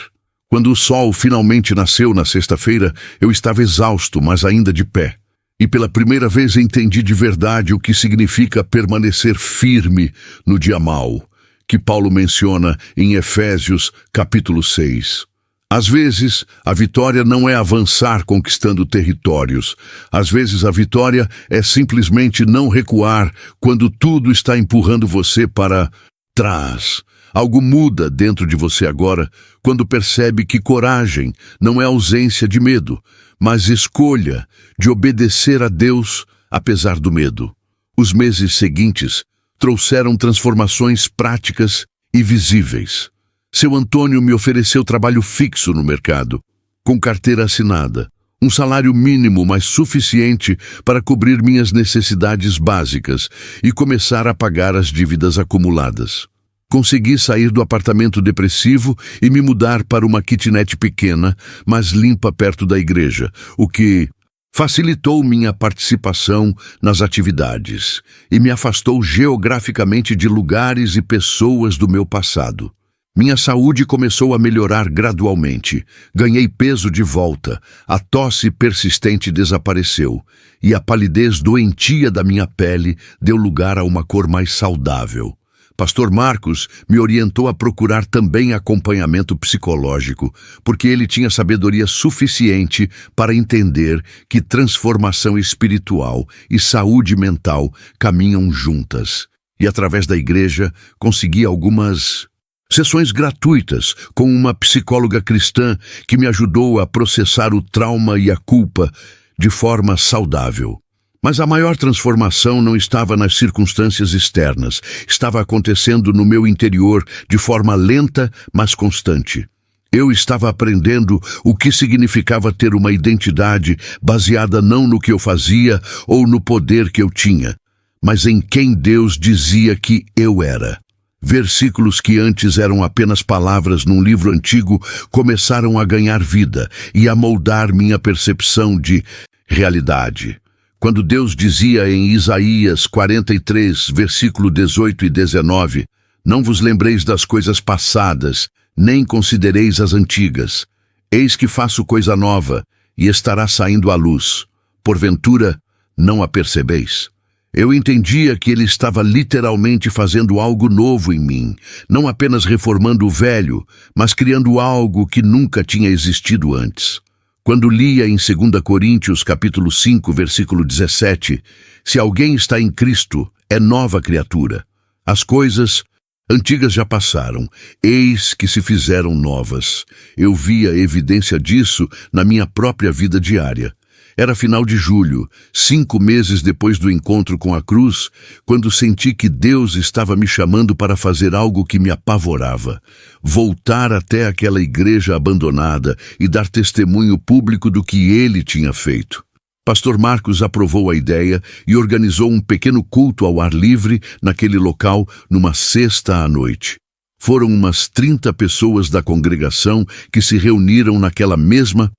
Quando o sol finalmente nasceu na sexta-feira, eu estava exausto, mas ainda de pé. E pela primeira vez entendi de verdade o que significa permanecer firme no dia mau, que Paulo menciona em Efésios, capítulo 6. Às vezes, a vitória não é avançar conquistando territórios. Às vezes, a vitória é simplesmente não recuar quando tudo está empurrando você para trás. Algo muda dentro de você agora quando percebe que coragem não é ausência de medo, mas escolha de obedecer a Deus apesar do medo. Os meses seguintes trouxeram transformações práticas e visíveis. Seu Antônio me ofereceu trabalho fixo no mercado, com carteira assinada, um salário mínimo mas suficiente para cobrir minhas necessidades básicas e começar a pagar as dívidas acumuladas. Consegui sair do apartamento depressivo e me mudar para uma kitnet pequena, mas limpa perto da igreja, o que facilitou minha participação nas atividades e me afastou geograficamente de lugares e pessoas do meu passado. Minha saúde começou a melhorar gradualmente. Ganhei peso de volta, a tosse persistente desapareceu e a palidez doentia da minha pele deu lugar a uma cor mais saudável. Pastor Marcos me orientou a procurar também acompanhamento psicológico, porque ele tinha sabedoria suficiente para entender que transformação espiritual e saúde mental caminham juntas. E através da igreja consegui algumas sessões gratuitas com uma psicóloga cristã que me ajudou a processar o trauma e a culpa de forma saudável. Mas a maior transformação não estava nas circunstâncias externas, estava acontecendo no meu interior de forma lenta, mas constante. Eu estava aprendendo o que significava ter uma identidade baseada não no que eu fazia ou no poder que eu tinha, mas em quem Deus dizia que eu era. Versículos que antes eram apenas palavras num livro antigo começaram a ganhar vida e a moldar minha percepção de realidade. Quando Deus dizia em Isaías 43, versículo 18 e 19, não vos lembreis das coisas passadas, nem considereis as antigas. Eis que faço coisa nova, e estará saindo à luz. Porventura, não a percebeis? Eu entendia que ele estava literalmente fazendo algo novo em mim, não apenas reformando o velho, mas criando algo que nunca tinha existido antes. Quando lia em 2 Coríntios capítulo 5, versículo 17, se alguém está em Cristo, é nova criatura. As coisas antigas já passaram, eis que se fizeram novas. Eu via evidência disso na minha própria vida diária. Era final de julho, 5 meses depois do encontro com a cruz, quando senti que Deus estava me chamando para fazer algo que me apavorava. Voltar até aquela igreja abandonada e dar testemunho público do que ele tinha feito. Pastor Marcos aprovou a ideia e organizou um pequeno culto ao ar livre naquele local numa sexta à noite. Foram umas 30 pessoas da congregação que se reuniram naquela mesma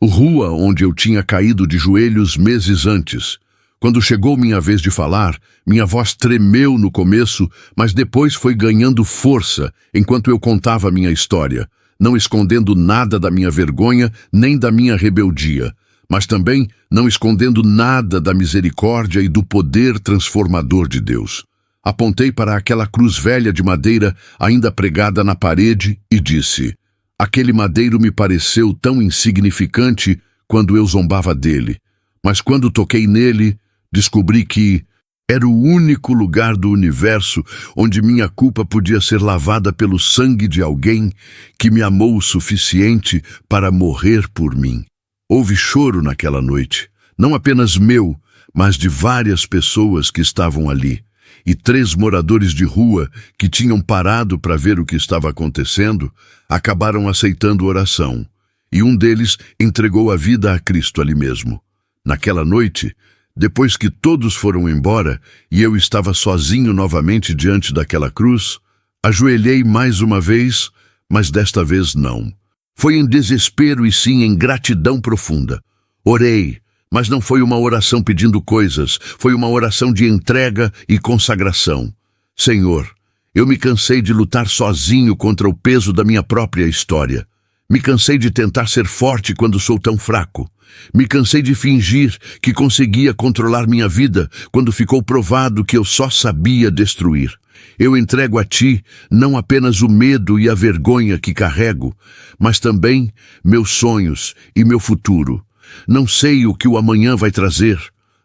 rua onde eu tinha caído de joelhos meses antes. Quando chegou minha vez de falar, minha voz tremeu no começo, mas depois foi ganhando força enquanto eu contava minha história, não escondendo nada da minha vergonha nem da minha rebeldia, mas também não escondendo nada da misericórdia e do poder transformador de Deus. Apontei para aquela cruz velha de madeira ainda pregada na parede e disse: aquele madeiro me pareceu tão insignificante quando eu zombava dele, mas quando toquei nele, descobri que era o único lugar do universo onde minha culpa podia ser lavada pelo sangue de alguém que me amou o suficiente para morrer por mim. Houve choro naquela noite, não apenas meu, mas de várias pessoas que estavam ali. E 3 moradores de rua que tinham parado para ver o que estava acontecendo, acabaram aceitando oração. E um deles entregou a vida a Cristo ali mesmo. Naquela noite, depois que todos foram embora e eu estava sozinho novamente diante daquela cruz, ajoelhei mais uma vez, mas desta vez não. Foi em desespero e sim em gratidão profunda. Orei, mas não foi uma oração pedindo coisas, foi uma oração de entrega e consagração. Senhor, eu me cansei de lutar sozinho contra o peso da minha própria história. Me cansei de tentar ser forte quando sou tão fraco. Me cansei de fingir que conseguia controlar minha vida quando ficou provado que eu só sabia destruir. Eu entrego a Ti não apenas o medo e a vergonha que carrego, mas também meus sonhos e meu futuro. Não sei o que o amanhã vai trazer.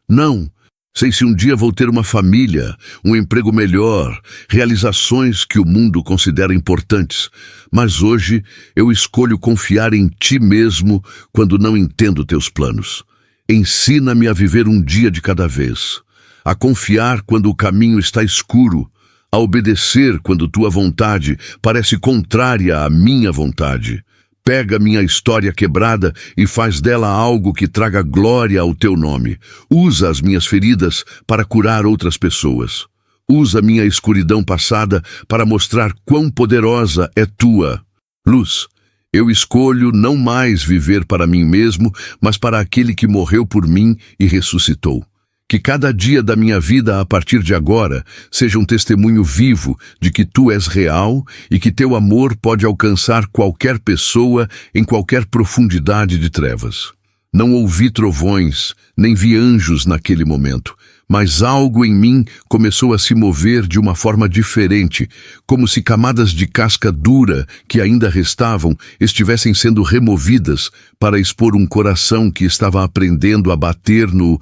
Não, Sei se um dia vou ter uma família, um emprego melhor, realizações que o mundo considera importantes. Mas hoje eu escolho confiar em ti mesmo quando não entendo teus planos. Ensina-me a viver um dia de cada vez, a confiar quando o caminho está escuro, a obedecer quando tua vontade parece contrária à minha vontade. Pega minha história quebrada e faz dela algo que traga glória ao teu nome. Usa as minhas feridas para curar outras pessoas. Usa minha escuridão passada para mostrar quão poderosa é tua luz. Eu escolho não mais viver para mim mesmo, mas para aquele que morreu por mim e ressuscitou. Que cada dia da minha vida a partir de agora seja um testemunho vivo de que tu és real e que teu amor pode alcançar qualquer pessoa em qualquer profundidade de trevas. Não ouvi trovões, nem vi anjos naquele momento, mas algo em mim começou a se mover de uma forma diferente, como se camadas de casca dura que ainda restavam estivessem sendo removidas para expor um coração que estava aprendendo a bater no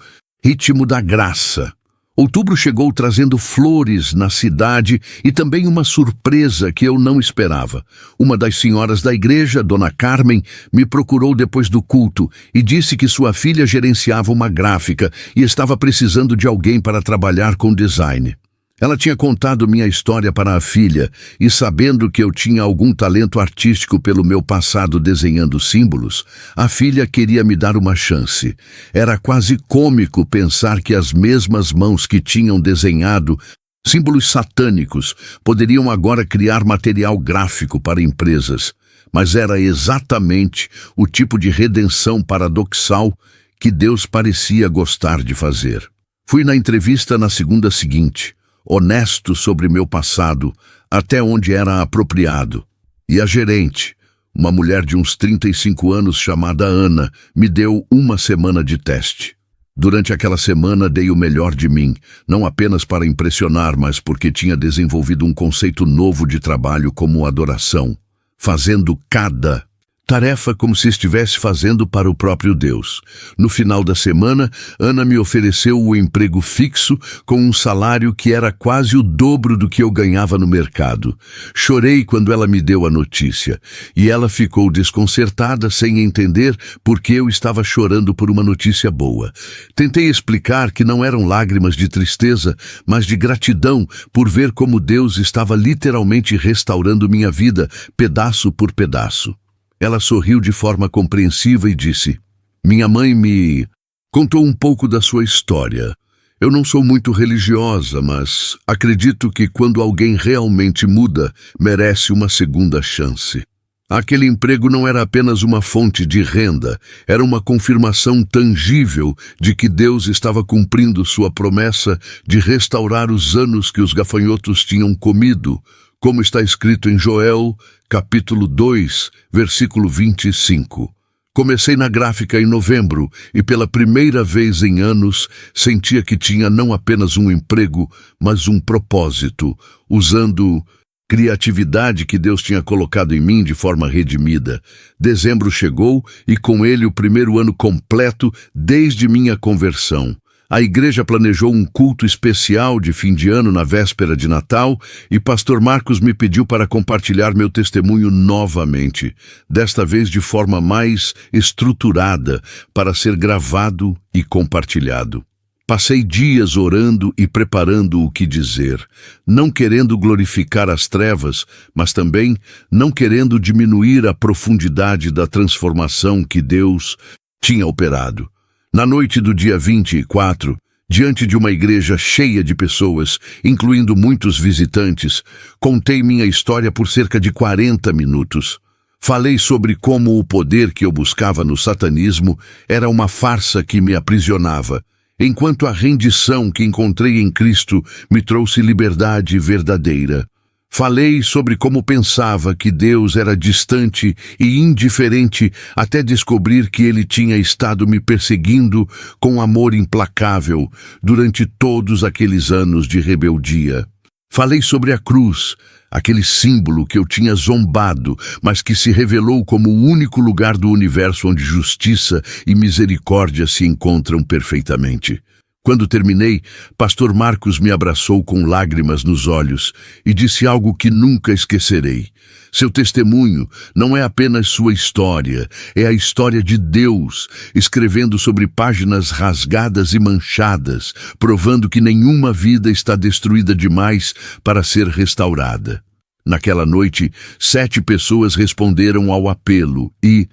ritmo da graça. Outubro chegou trazendo flores na cidade e também uma surpresa que eu não esperava. Uma das senhoras da igreja, Dona Carmen, me procurou depois do culto e disse que sua filha gerenciava uma gráfica e estava precisando de alguém para trabalhar com design. Ela tinha contado minha história para a filha e, sabendo que eu tinha algum talento artístico pelo meu passado desenhando símbolos, a filha queria me dar uma chance. Era quase cômico pensar que as mesmas mãos que tinham desenhado símbolos satânicos poderiam agora criar material gráfico para empresas. Mas era exatamente o tipo de redenção paradoxal que Deus parecia gostar de fazer. Fui na entrevista na segunda seguinte, honesto sobre meu passado, até onde era apropriado. E a gerente, uma mulher de uns 35 anos chamada Ana, me deu uma semana de teste. Durante aquela semana dei o melhor de mim, não apenas para impressionar, mas porque tinha desenvolvido um conceito novo de trabalho como adoração, fazendo cada tarefa como se estivesse fazendo para o próprio Deus. No final da semana, Ana me ofereceu o emprego fixo com um salário que era quase o dobro do que eu ganhava no mercado. Chorei quando ela me deu a notícia, e ela ficou desconcertada sem entender por que eu estava chorando por uma notícia boa. Tentei explicar que não eram lágrimas de tristeza, mas de gratidão por ver como Deus estava literalmente restaurando minha vida, pedaço por pedaço. Ela sorriu de forma compreensiva e disse: "Minha mãe me contou um pouco da sua história. Eu não sou muito religiosa, mas acredito que quando alguém realmente muda, merece uma segunda chance." Aquele emprego não era apenas uma fonte de renda, era uma confirmação tangível de que Deus estava cumprindo sua promessa de restaurar os anos que os gafanhotos tinham comido, como está escrito em Joel, capítulo 2, versículo 25. Comecei na gráfica em novembro e pela primeira vez em anos sentia que tinha não apenas um emprego, mas um propósito, usando criatividade que Deus tinha colocado em mim de forma redimida. Dezembro chegou e com ele o primeiro ano completo desde minha conversão. A igreja planejou um culto especial de fim de ano na véspera de Natal e pastor Marcos me pediu para compartilhar meu testemunho novamente, desta vez de forma mais estruturada, para ser gravado e compartilhado. Passei dias orando e preparando o que dizer, não querendo glorificar as trevas, mas também não querendo diminuir a profundidade da transformação que Deus tinha operado. Na noite do dia 24, diante de uma igreja cheia de pessoas, incluindo muitos visitantes, contei minha história por cerca de 40 minutos. Falei sobre como o poder que eu buscava no satanismo era uma farsa que me aprisionava, enquanto a rendição que encontrei em Cristo me trouxe liberdade verdadeira. Falei sobre como pensava que Deus era distante e indiferente até descobrir que Ele tinha estado me perseguindo com amor implacável durante todos aqueles anos de rebeldia. Falei sobre a cruz, aquele símbolo que eu tinha zombado, mas que se revelou como o único lugar do universo onde justiça e misericórdia se encontram perfeitamente. Quando terminei, pastor Marcos me abraçou com lágrimas nos olhos e disse algo que nunca esquecerei. Seu testemunho não é apenas sua história, é a história de Deus, escrevendo sobre páginas rasgadas e manchadas, provando que nenhuma vida está destruída demais para ser restaurada. Naquela noite, 7 pessoas responderam ao apelo e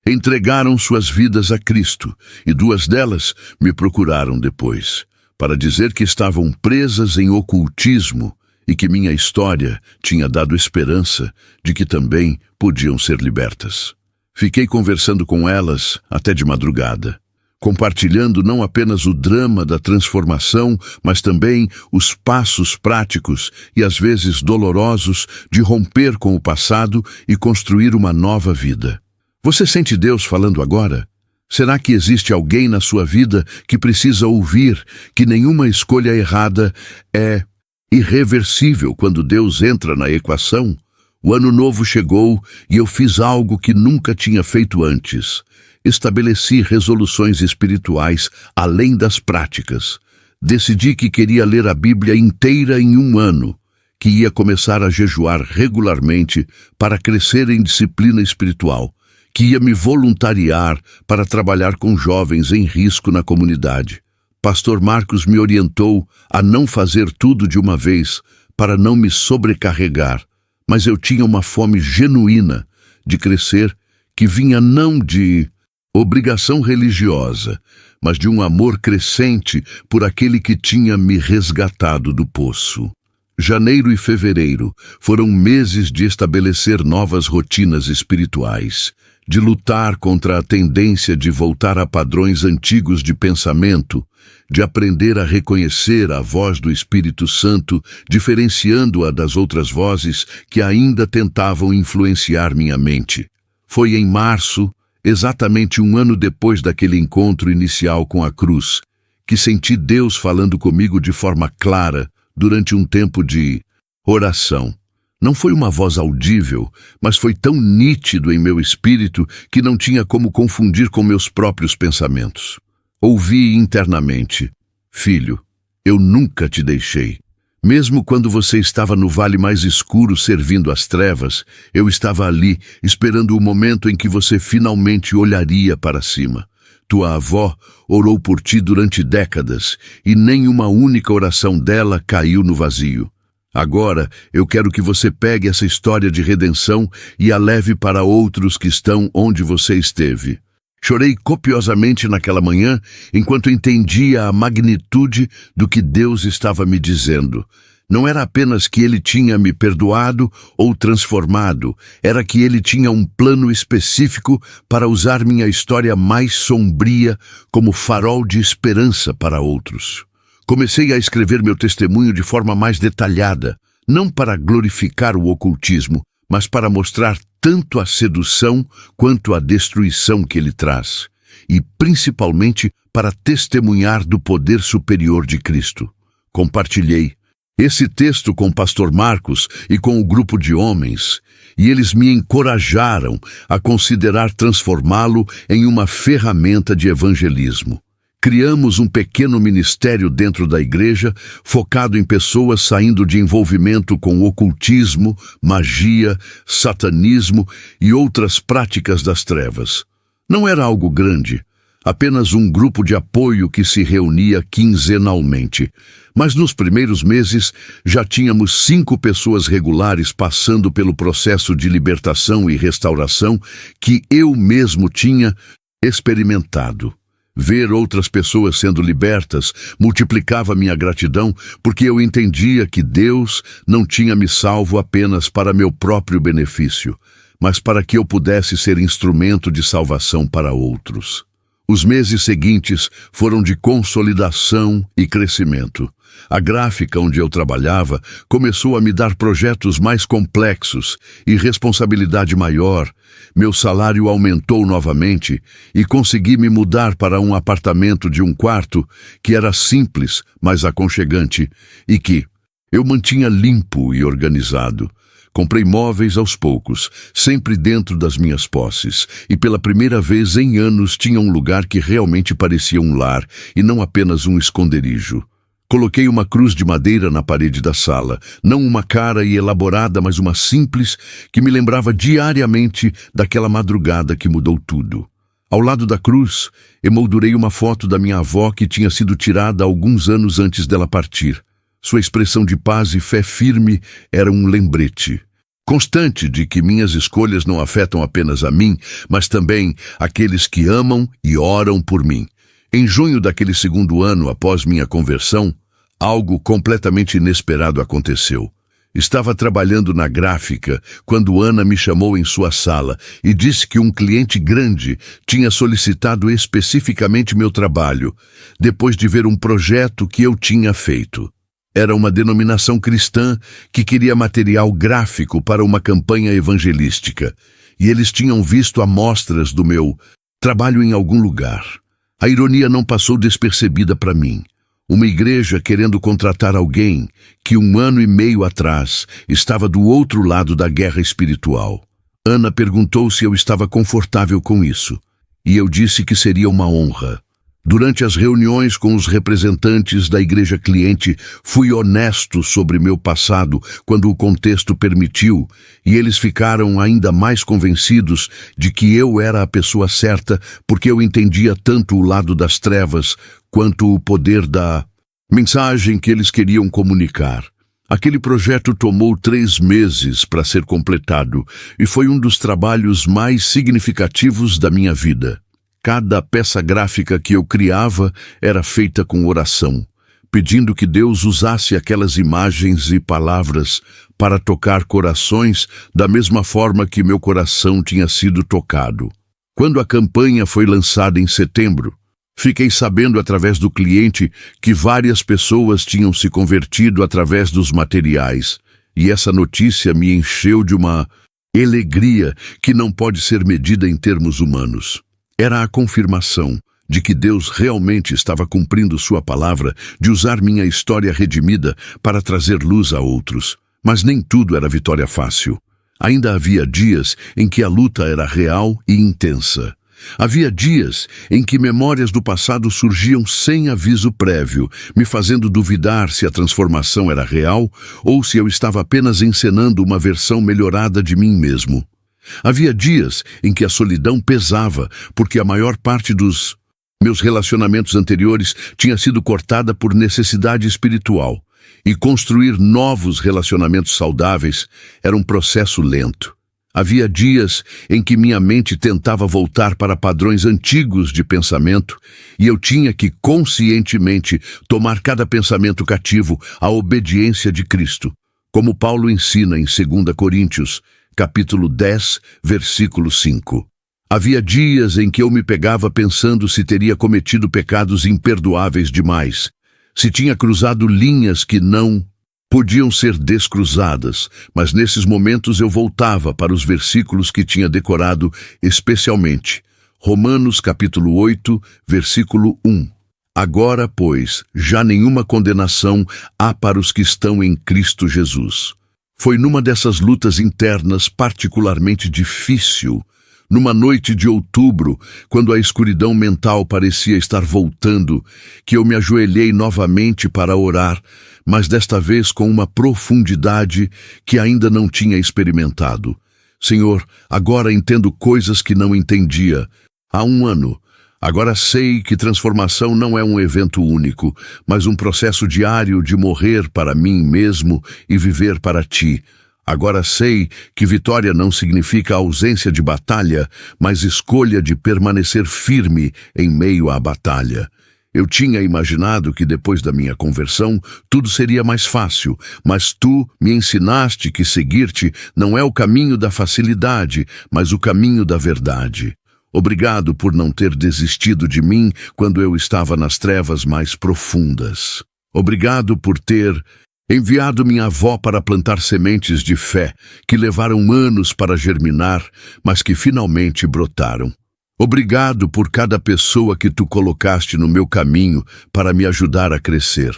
entregaram suas vidas a Cristo, e 2 delas me procuraram depois, para dizer que estavam presas em ocultismo e que minha história tinha dado esperança de que também podiam ser libertas. Fiquei conversando com elas até de madrugada, compartilhando não apenas o drama da transformação, mas também os passos práticos e às vezes dolorosos de romper com o passado e construir uma nova vida. Você sente Deus falando agora? Será que existe alguém na sua vida que precisa ouvir que nenhuma escolha errada é irreversível quando Deus entra na equação? O ano novo chegou e eu fiz algo que nunca tinha feito antes. Estabeleci resoluções espirituais além das práticas. Decidi que queria ler a Bíblia inteira em 1 ano, que ia começar a jejuar regularmente para crescer em disciplina espiritual, que ia me voluntariar para trabalhar com jovens em risco na comunidade. Pastor Marcos me orientou a não fazer tudo de uma vez, para não me sobrecarregar, mas eu tinha uma fome genuína de crescer que vinha não de obrigação religiosa, mas de um amor crescente por aquele que tinha me resgatado do poço. Janeiro e fevereiro foram meses de estabelecer novas rotinas espirituais, de lutar contra a tendência de voltar a padrões antigos de pensamento, de aprender a reconhecer a voz do Espírito Santo, diferenciando-a das outras vozes que ainda tentavam influenciar minha mente. Foi em março, exatamente 1 ano depois daquele encontro inicial com a cruz, que senti Deus falando comigo de forma clara durante um tempo de oração. Não foi uma voz audível, mas foi tão nítido em meu espírito que não tinha como confundir com meus próprios pensamentos. Ouvi internamente: Filho, eu nunca te deixei. Mesmo quando você estava no vale mais escuro servindo às trevas, eu estava ali, esperando o momento em que você finalmente olharia para cima. Tua avó orou por ti durante décadas, e nem uma única oração dela caiu no vazio. Agora, eu quero que você pegue essa história de redenção e a leve para outros que estão onde você esteve. Chorei copiosamente naquela manhã, enquanto entendia a magnitude do que Deus estava me dizendo. Não era apenas que Ele tinha me perdoado ou transformado, era que Ele tinha um plano específico para usar minha história mais sombria como farol de esperança para outros. Comecei a escrever meu testemunho de forma mais detalhada, não para glorificar o ocultismo, mas para mostrar tanto a sedução quanto a destruição que ele traz, e principalmente para testemunhar do poder superior de Cristo. Compartilhei esse texto com o pastor Marcos e com o grupo de homens, e eles me encorajaram a considerar transformá-lo em uma ferramenta de evangelismo. Criamos um pequeno ministério dentro da igreja, focado em pessoas saindo de envolvimento com ocultismo, magia, satanismo e outras práticas das trevas. Não era algo grande, apenas um grupo de apoio que se reunia quinzenalmente. Mas nos primeiros meses já tínhamos 5 pessoas regulares passando pelo processo de libertação e restauração que eu mesmo tinha experimentado. Ver outras pessoas sendo libertas multiplicava minha gratidão, porque eu entendia que Deus não tinha me salvo apenas para meu próprio benefício, mas para que eu pudesse ser instrumento de salvação para outros. Os meses seguintes foram de consolidação e crescimento. A gráfica onde eu trabalhava começou a me dar projetos mais complexos e responsabilidade maior. Meu salário aumentou novamente e consegui me mudar para um apartamento de 1 quarto que era simples, mas aconchegante, e que Eu mantinha limpo e organizado. Comprei móveis aos poucos, sempre dentro das minhas posses, e pela primeira vez em anos tinha um lugar que realmente parecia um lar e não apenas um esconderijo. Coloquei uma cruz de madeira na parede da sala, não uma cara e elaborada, mas uma simples, que me lembrava diariamente daquela madrugada que mudou tudo. Ao lado da cruz, emoldurei uma foto da minha avó que tinha sido tirada alguns anos antes dela partir. Sua expressão de paz e fé firme era um lembrete constante de que minhas escolhas não afetam apenas a mim, mas também aqueles que amam e oram por mim. Em junho daquele segundo ano após minha conversão, algo completamente inesperado aconteceu. Estava trabalhando na gráfica quando Ana me chamou em sua sala e disse que um cliente grande tinha solicitado especificamente meu trabalho, depois de ver um projeto que eu tinha feito. Era uma denominação cristã que queria material gráfico para uma campanha evangelística, e eles tinham visto amostras do meu trabalho em algum lugar. A ironia não passou despercebida para mim. Uma igreja querendo contratar alguém que 1 ano e meio atrás estava do outro lado da guerra espiritual. Ana perguntou se eu estava confortável com isso, e eu disse que seria uma honra. Durante as reuniões com os representantes da igreja cliente, fui honesto sobre meu passado quando o contexto permitiu, e eles ficaram ainda mais convencidos de que eu era a pessoa certa porque eu entendia tanto o lado das trevas quanto o poder da mensagem que eles queriam comunicar. Aquele projeto tomou 3 meses para ser completado e foi um dos trabalhos mais significativos da minha vida. Cada peça gráfica que eu criava era feita com oração, pedindo que Deus usasse aquelas imagens e palavras para tocar corações da mesma forma que meu coração tinha sido tocado. Quando a campanha foi lançada em setembro, fiquei sabendo através do cliente que várias pessoas tinham se convertido através dos materiais, e essa notícia me encheu de uma alegria que não pode ser medida em termos humanos. Era a confirmação de que Deus realmente estava cumprindo sua palavra de usar minha história redimida para trazer luz a outros. Mas nem tudo era vitória fácil. Ainda havia dias em que a luta era real e intensa. Havia dias em que memórias do passado surgiam sem aviso prévio, me fazendo duvidar se a transformação era real ou se eu estava apenas encenando uma versão melhorada de mim mesmo. Havia dias em que a solidão pesava, porque a maior parte dos meus relacionamentos anteriores tinha sido cortada por necessidade espiritual, e construir novos relacionamentos saudáveis era um processo lento. Havia dias em que minha mente tentava voltar para padrões antigos de pensamento, e eu tinha que conscientemente tomar cada pensamento cativo à obediência de Cristo, como Paulo ensina em 2 Coríntios, capítulo 10, versículo 5. Havia dias em que eu me pegava pensando se teria cometido pecados imperdoáveis demais, se tinha cruzado linhas que não podiam ser descruzadas, mas nesses momentos eu voltava para os versículos que tinha decorado especialmente. Romanos capítulo 8, versículo 1. Agora, pois, já nenhuma condenação há para os que estão em Cristo Jesus. Foi numa dessas lutas internas particularmente difícil, numa noite de outubro, quando a escuridão mental parecia estar voltando, que eu me ajoelhei novamente para orar, mas desta vez com uma profundidade que ainda não tinha experimentado. Senhor, agora entendo coisas que não entendia há 1 ano. Agora sei que transformação não é um evento único, mas um processo diário de morrer para mim mesmo e viver para Ti. Agora sei que vitória não significa ausência de batalha, mas escolha de permanecer firme em meio à batalha. Eu tinha imaginado que depois da minha conversão tudo seria mais fácil, mas Tu me ensinaste que seguir-Te não é o caminho da facilidade, mas o caminho da verdade. Obrigado por não ter desistido de mim quando eu estava nas trevas mais profundas. Obrigado por ter enviado minha avó para plantar sementes de fé que levaram anos para germinar, mas que finalmente brotaram. Obrigado por cada pessoa que Tu colocaste no meu caminho para me ajudar a crescer.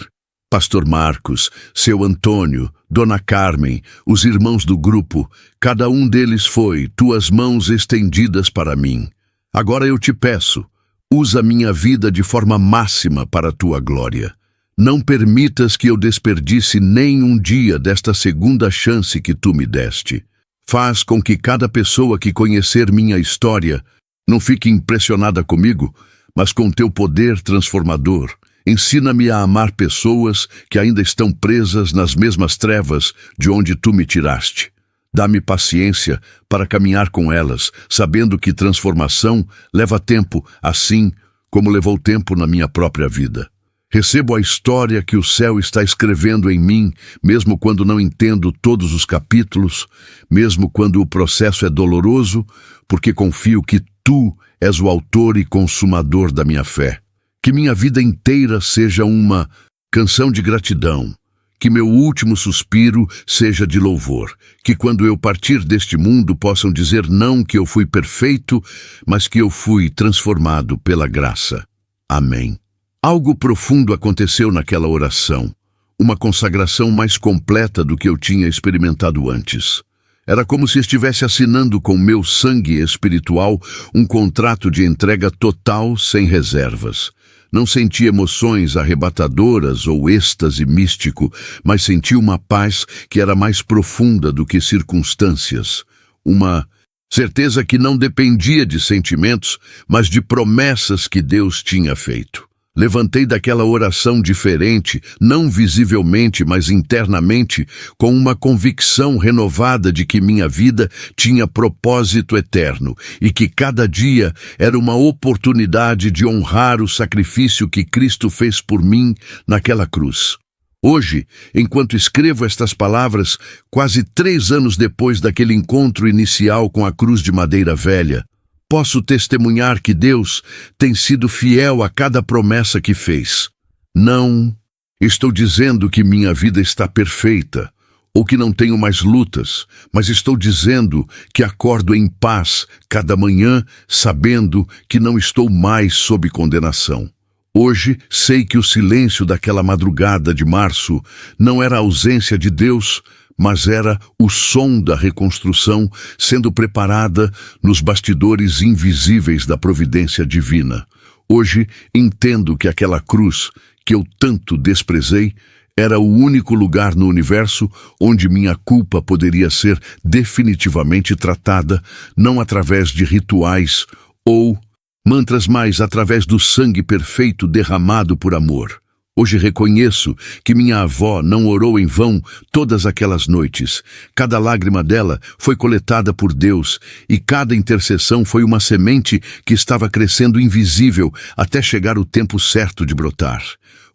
Pastor Marcos, seu Antônio, Dona Carmen, os irmãos do grupo, cada um deles foi tuas mãos estendidas para mim. Agora eu te peço, usa minha vida de forma máxima para a tua glória. Não permitas que eu desperdice nem um dia desta segunda chance que tu me deste. Faz com que cada pessoa que conhecer minha história não fique impressionada comigo, mas com teu poder transformador. Ensina-me a amar pessoas que ainda estão presas nas mesmas trevas de onde tu me tiraste. Dá-me paciência para caminhar com elas, sabendo que transformação leva tempo, assim como levou tempo na minha própria vida. Recebo a história que o céu está escrevendo em mim, mesmo quando não entendo todos os capítulos, mesmo quando o processo é doloroso, porque confio que tu és o autor e consumador da minha fé. Que minha vida inteira seja uma canção de gratidão. Que meu último suspiro seja de louvor. Que quando eu partir deste mundo possam dizer não que eu fui perfeito, mas que eu fui transformado pela graça. Amém. Algo profundo aconteceu naquela oração. Uma consagração mais completa do que eu tinha experimentado antes. Era como se estivesse assinando com meu sangue espiritual um contrato de entrega total sem reservas. Não senti emoções arrebatadoras ou êxtase místico, mas senti uma paz que era mais profunda do que circunstâncias. Uma certeza que não dependia de sentimentos, mas de promessas que Deus tinha feito. Levantei daquela oração diferente, não visivelmente, mas internamente, com uma convicção renovada de que minha vida tinha propósito eterno e que cada dia era uma oportunidade de honrar o sacrifício que Cristo fez por mim naquela cruz. Hoje, enquanto escrevo estas palavras, quase 3 anos depois daquele encontro inicial com a cruz de madeira velha, posso testemunhar que Deus tem sido fiel a cada promessa que fez. Não estou dizendo que minha vida está perfeita, ou que não tenho mais lutas, mas estou dizendo que acordo em paz cada manhã, sabendo que não estou mais sob condenação. Hoje sei que o silêncio daquela madrugada de março não era a ausência de Deus, mas era o som da reconstrução sendo preparada nos bastidores invisíveis da providência divina. Hoje entendo que aquela cruz, que eu tanto desprezei, era o único lugar no universo onde minha culpa poderia ser definitivamente tratada, não através de rituais ou mantras, mas através do sangue perfeito derramado por amor. Hoje reconheço que minha avó não orou em vão todas aquelas noites. Cada lágrima dela foi coletada por Deus e cada intercessão foi uma semente que estava crescendo invisível até chegar o tempo certo de brotar.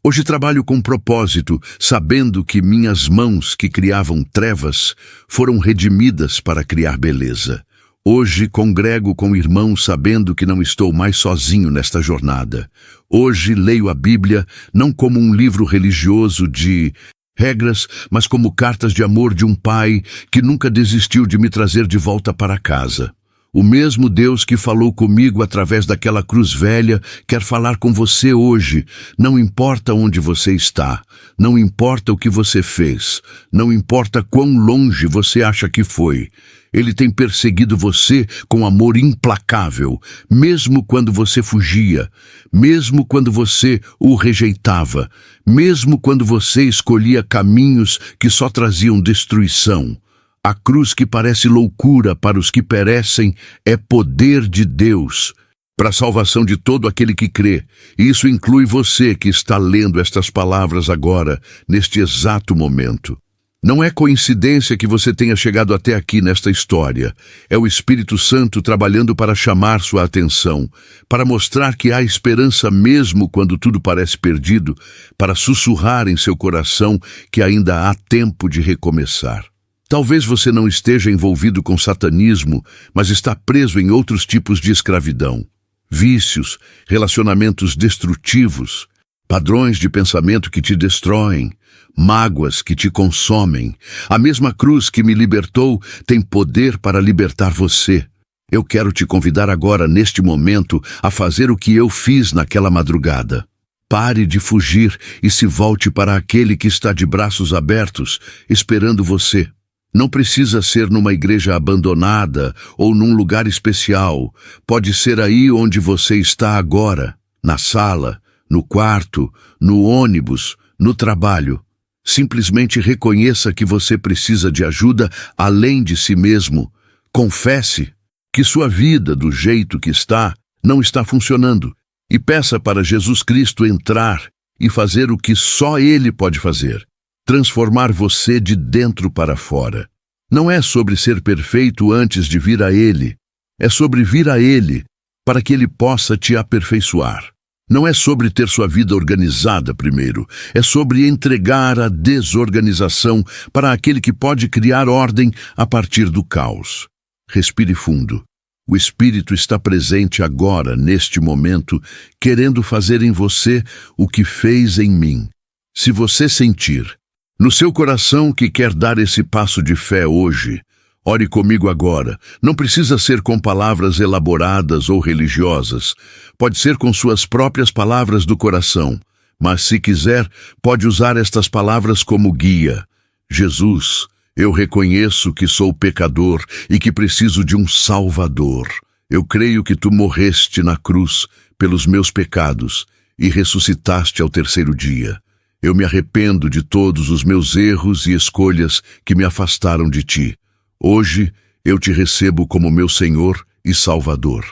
Hoje trabalho com propósito, sabendo que minhas mãos que criavam trevas foram redimidas para criar beleza. Hoje congrego com irmãos sabendo que não estou mais sozinho nesta jornada. Hoje leio a Bíblia não como um livro religioso de regras, mas como cartas de amor de um pai que nunca desistiu de me trazer de volta para casa. O mesmo Deus que falou comigo através daquela cruz velha quer falar com você hoje. Não importa onde você está, não importa o que você fez, não importa quão longe você acha que foi. Ele tem perseguido você com amor implacável, mesmo quando você fugia, mesmo quando você o rejeitava, mesmo quando você escolhia caminhos que só traziam destruição. A cruz que parece loucura para os que perecem é poder de Deus para a salvação de todo aquele que crê. E isso inclui você que está lendo estas palavras agora, neste exato momento. Não é coincidência que você tenha chegado até aqui nesta história. É o Espírito Santo trabalhando para chamar sua atenção, para mostrar que há esperança mesmo quando tudo parece perdido, para sussurrar em seu coração que ainda há tempo de recomeçar. Talvez você não esteja envolvido com satanismo, mas está preso em outros tipos de escravidão. Vícios, relacionamentos destrutivos, padrões de pensamento que te destroem, mágoas que te consomem. A mesma cruz que me libertou tem poder para libertar você. Eu quero te convidar agora, neste momento, a fazer o que eu fiz naquela madrugada. Pare de fugir e se volte para aquele que está de braços abertos, esperando você. Não precisa ser numa igreja abandonada ou num lugar especial. Pode ser aí onde você está agora, na sala, no quarto, no ônibus, no trabalho. Simplesmente reconheça que você precisa de ajuda além de si mesmo. Confesse que sua vida, do jeito que está, não está funcionando. E peça para Jesus Cristo entrar e fazer o que só Ele pode fazer. Transformar você de dentro para fora. Não é sobre ser perfeito antes de vir a Ele. É sobre vir a Ele para que Ele possa te aperfeiçoar. Não é sobre ter sua vida organizada primeiro. É sobre entregar a desorganização para aquele que pode criar ordem a partir do caos. Respire fundo. O Espírito está presente agora, neste momento, querendo fazer em você o que fez em mim. Se você sentir no seu coração que quer dar esse passo de fé hoje, ore comigo agora. Não precisa ser com palavras elaboradas ou religiosas. Pode ser com suas próprias palavras do coração. Mas, se quiser, pode usar estas palavras como guia. Jesus, eu reconheço que sou pecador e que preciso de um Salvador. Eu creio que tu morreste na cruz pelos meus pecados e ressuscitaste ao terceiro dia. Eu me arrependo de todos os meus erros e escolhas que me afastaram de ti. Hoje eu te recebo como meu Senhor e Salvador.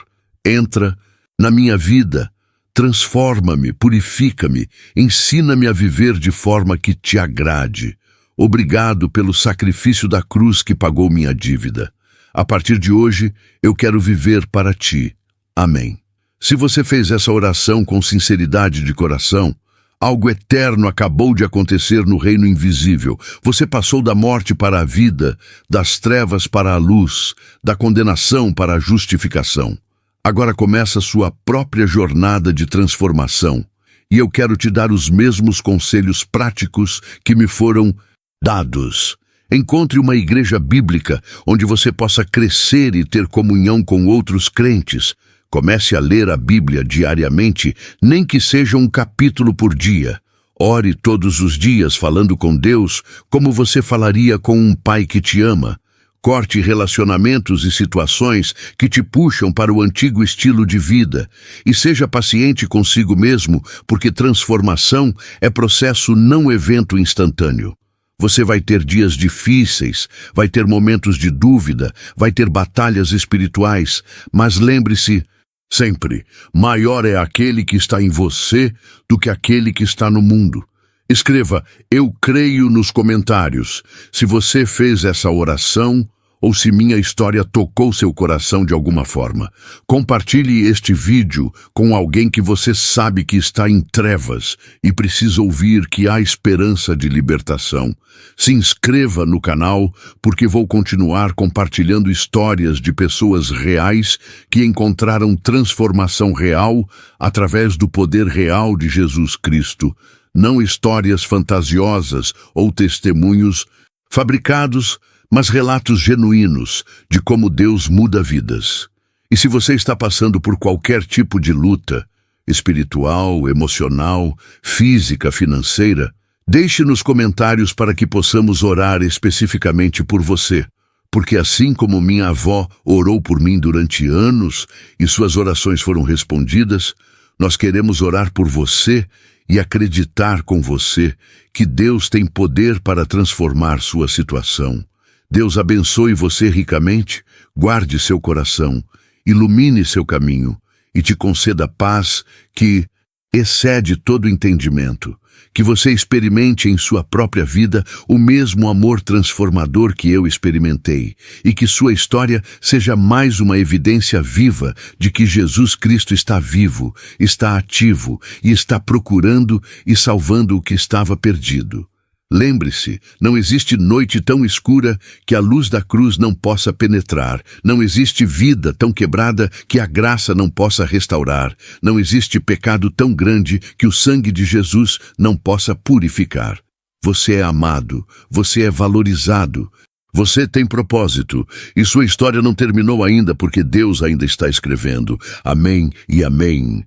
Entra na minha vida, transforma-me, purifica-me, ensina-me a viver de forma que te agrade. Obrigado pelo sacrifício da cruz que pagou minha dívida. A partir de hoje, eu quero viver para ti. Amém. Se você fez essa oração com sinceridade de coração, algo eterno acabou de acontecer no reino invisível. Você passou da morte para a vida, das trevas para a luz, da condenação para a justificação. Agora começa sua própria jornada de transformação. E eu quero te dar os mesmos conselhos práticos que me foram dados. Encontre uma igreja bíblica onde você possa crescer e ter comunhão com outros crentes. Comece a ler a Bíblia diariamente, nem que seja um capítulo por dia. Ore todos os dias falando com Deus como você falaria com um pai que te ama. Corte relacionamentos e situações que te puxam para o antigo estilo de vida. E seja paciente consigo mesmo, porque transformação é processo, não evento instantâneo. Você vai ter dias difíceis, vai ter momentos de dúvida, vai ter batalhas espirituais, mas lembre-se sempre, maior é aquele que está em você do que aquele que está no mundo. Escreva, eu creio nos comentários, se você fez essa oração ou se minha história tocou seu coração de alguma forma. Compartilhe este vídeo com alguém que você sabe que está em trevas e precisa ouvir que há esperança de libertação. Se inscreva no canal, porque vou continuar compartilhando histórias de pessoas reais que encontraram transformação real através do poder real de Jesus Cristo. Não histórias fantasiosas ou testemunhos fabricados, mas relatos genuínos de como Deus muda vidas. E se você está passando por qualquer tipo de luta, espiritual, emocional, física, financeira, deixe nos comentários para que possamos orar especificamente por você. Porque assim como minha avó orou por mim durante anos e suas orações foram respondidas, nós queremos orar por você e acreditar com você que Deus tem poder para transformar sua situação. Deus abençoe você ricamente, guarde seu coração, ilumine seu caminho e te conceda paz que excede todo entendimento. Que você experimente em sua própria vida o mesmo amor transformador que eu experimentei e que sua história seja mais uma evidência viva de que Jesus Cristo está vivo, está ativo e está procurando e salvando o que estava perdido. Lembre-se, não existe noite tão escura que a luz da cruz não possa penetrar. Não existe vida tão quebrada que a graça não possa restaurar. Não existe pecado tão grande que o sangue de Jesus não possa purificar. Você é amado, você é valorizado, você tem propósito e sua história não terminou ainda porque Deus ainda está escrevendo. Amém e amém.